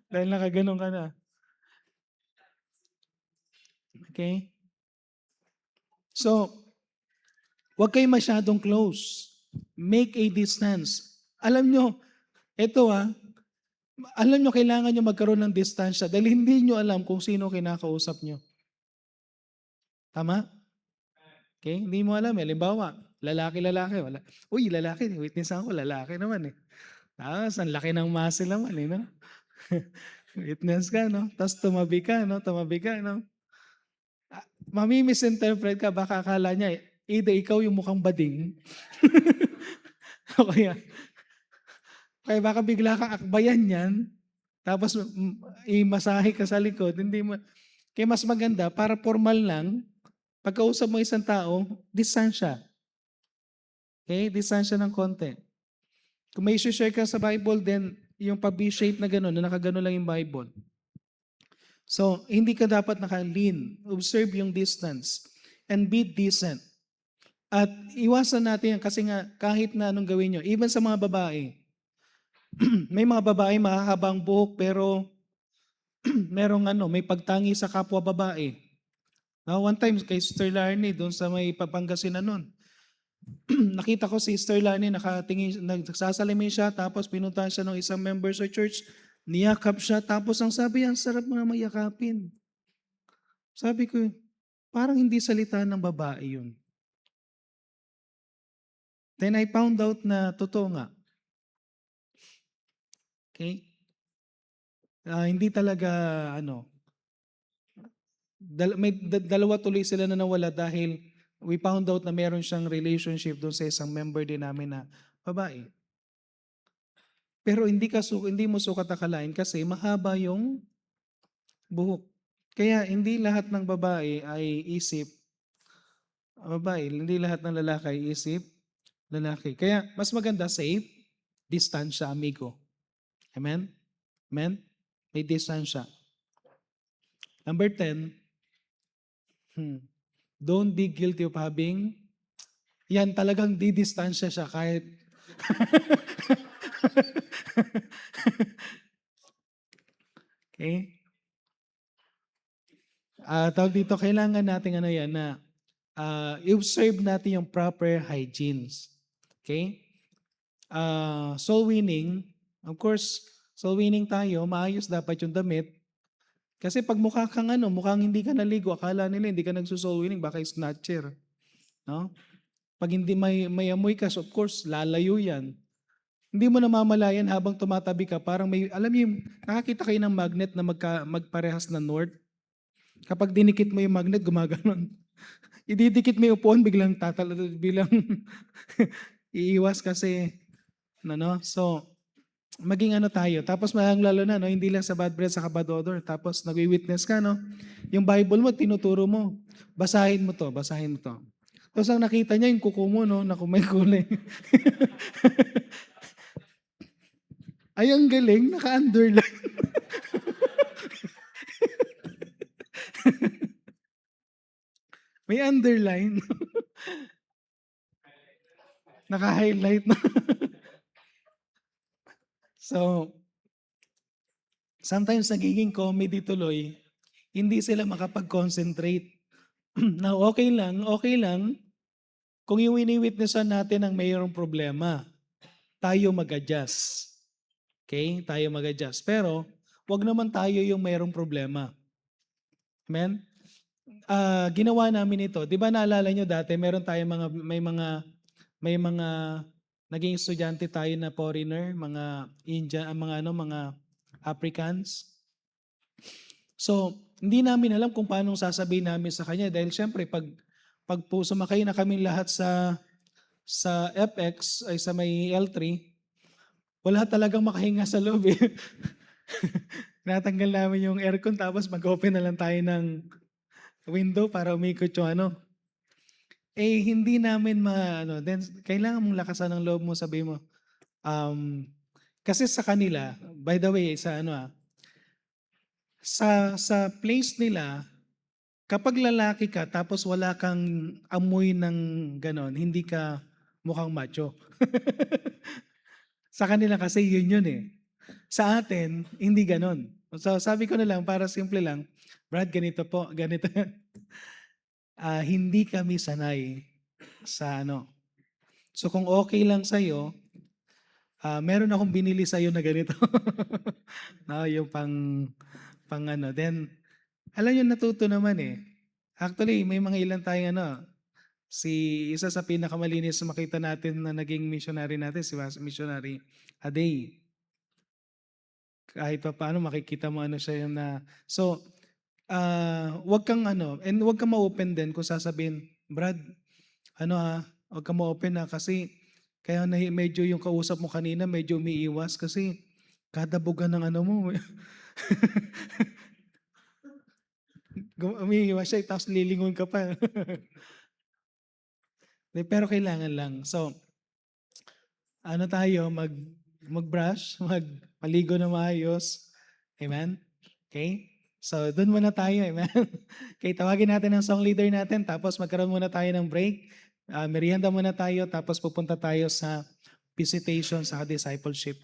Dahil nakaganon ka na. Okay? So, huwag kayo masyadong close. Make a distance. Alam nyo, alam nyo kailangan nyo magkaroon ng distansya dahil hindi nyo alam kung sino kinakausap nyo. Tama? Okay? Hindi mo alam. Halimbawa, lalaki. Wala. Uy, lalaki. Witnessan ko, lalaki naman eh. Tapos, ang laki ng muscle naman eh, no? Witness ka, no? Tapos tumabi ka, no? Mami-misinterpret ka, baka akala niya, either ikaw yung mukhang bading, o kaya baka bigla kang akbayan yan, tapos imasahe ka sa likod, hindi mo, kaya mas maganda, para formal lang, pagkausap mo isang tao, distansya. Okay? Distansya ng konti. Kung may share ka sa Bible, then yung pa-B-shape na gano'n, na nakagano lang yung Bible. So, hindi ka dapat naka-lean. Observe yung distance. And be decent. At iwasan natin yan kasi nga kahit na anong gawin nyo, even sa mga babae, may mga babae mahahabang buhok pero may pagtangi sa kapwa babae. Now, one time kay Sister Larnie doon sa may Pangasinan nun, nakita ko si Sister Larnie nagsasalamin siya tapos pinuntahan siya ng isang member sa church, niyakap siya tapos ang sabi, ang sarap mga mayakapin. Sabi ko, parang hindi salita ng babae yun. Then I found out na totoo nga. Okay? Hindi talaga, may dalawa tuloy sila na nawala dahil we found out na meron siyang relationship doon sa isang member din namin na babae. Pero hindi mo sukat akalain kasi mahaba yung buhok. Kaya hindi lahat ng babae, hindi lahat ng lalaki ay isip Lalaki. Kaya mas maganda safe, distansya, amigo. Amen? Amen? May distansya. Number 10, don't be guilty of having, yan talagang didistansya siya kahit okay? Tawag dito, kailangan natin ano yan na i-observe natin yung proper hygienes. Okay? Soul winning, of course, soul winning tayo, maayos dapat yung damit. Kasi pag mukha kang ano, mukhang hindi ka naligo, akala nila hindi ka nagso-soul winning, baka snatcher. No? Pag hindi may amoy ka, so of course, lalayo yan. Hindi mo namamalayan habang tumatabi ka, parang may, alam niyo, nakakita kayo ng magnet na magparehas na north. Kapag dinikit mo yung magnet, gumaganon. Ididikit mo yung upuan, bilang iiwas kasi, no? So, maging ano tayo. Tapos lalo na, no? Hindi lang sa bad breath, sa bad odor. Tapos nagwi-witness ka, no? Yung Bible mo, tinuturo mo. Basahin mo to, basahin mo to. Tapos ang nakita niya, yung kuko mo, no? Na may kulay. Ay, ang galing, naka-underline. May underline. Naka-highlight na. So, sometimes nagiging comedy tuloy, hindi sila makapag-concentrate. Now, okay lang kung yung wini-witnessan natin ang mayroong problema, tayo mag-adjust. Okay? Tayo mag-adjust. Pero, wag naman tayo yung mayroong problema. Amen? Ginawa namin ito. Di ba naalala nyo dati, may mga naging estudyante tayo na foreigner, mga Indian, mga Africans. So, hindi namin alam kung paano sasabihin namin sa kanya dahil syempre pag po sumakay na kaming lahat sa FX ay sa may L3, wala talagang makahinga sa loob eh. Natanggal namin yung aircon tapos mag-open na lang tayo ng window para umikot yung ano. Eh hindi namin then kailangan mong lakasan ng loob mo, sabi mo. Kasi sa kanila, by the way, sa place nila, kapag lalaki ka tapos wala kang amoy ng ganon, hindi ka mukhang macho. Sa kanila kasi yun eh. Sa atin, hindi ganon. So sabi ko na lang, para simple lang, Brad, ganito po, ganito. Hindi kami sanay sa ano. So kung okay lang sa'yo, meron akong binili sa'yo na ganito. No, yung pang ano. Then, alam nyo, natuto naman eh. Actually, may mga ilan tayong isa sa pinakamalinis na makita natin na naging missionary natin, si Missionary Aday. Kahit pa paano, makikita mo siya yung na. So, wag kang and wag kang ma-open din kung sasabihin, Brad, wag kang ma-open kasi kaya medyo yung kausap mo kanina, medyo umiiwas kasi kada buga ng mo. Umiiwas siya, tapos lilingon ka pa. Pero kailangan lang. So, tayo, mag-brush, maligo na maayos. Amen? Okay? So, dun muna tayo. Amen? Okay, tawagin natin ang song leader natin, tapos magkaroon muna tayo ng break. Merienda muna tayo, tapos pupunta tayo sa visitation sa discipleship.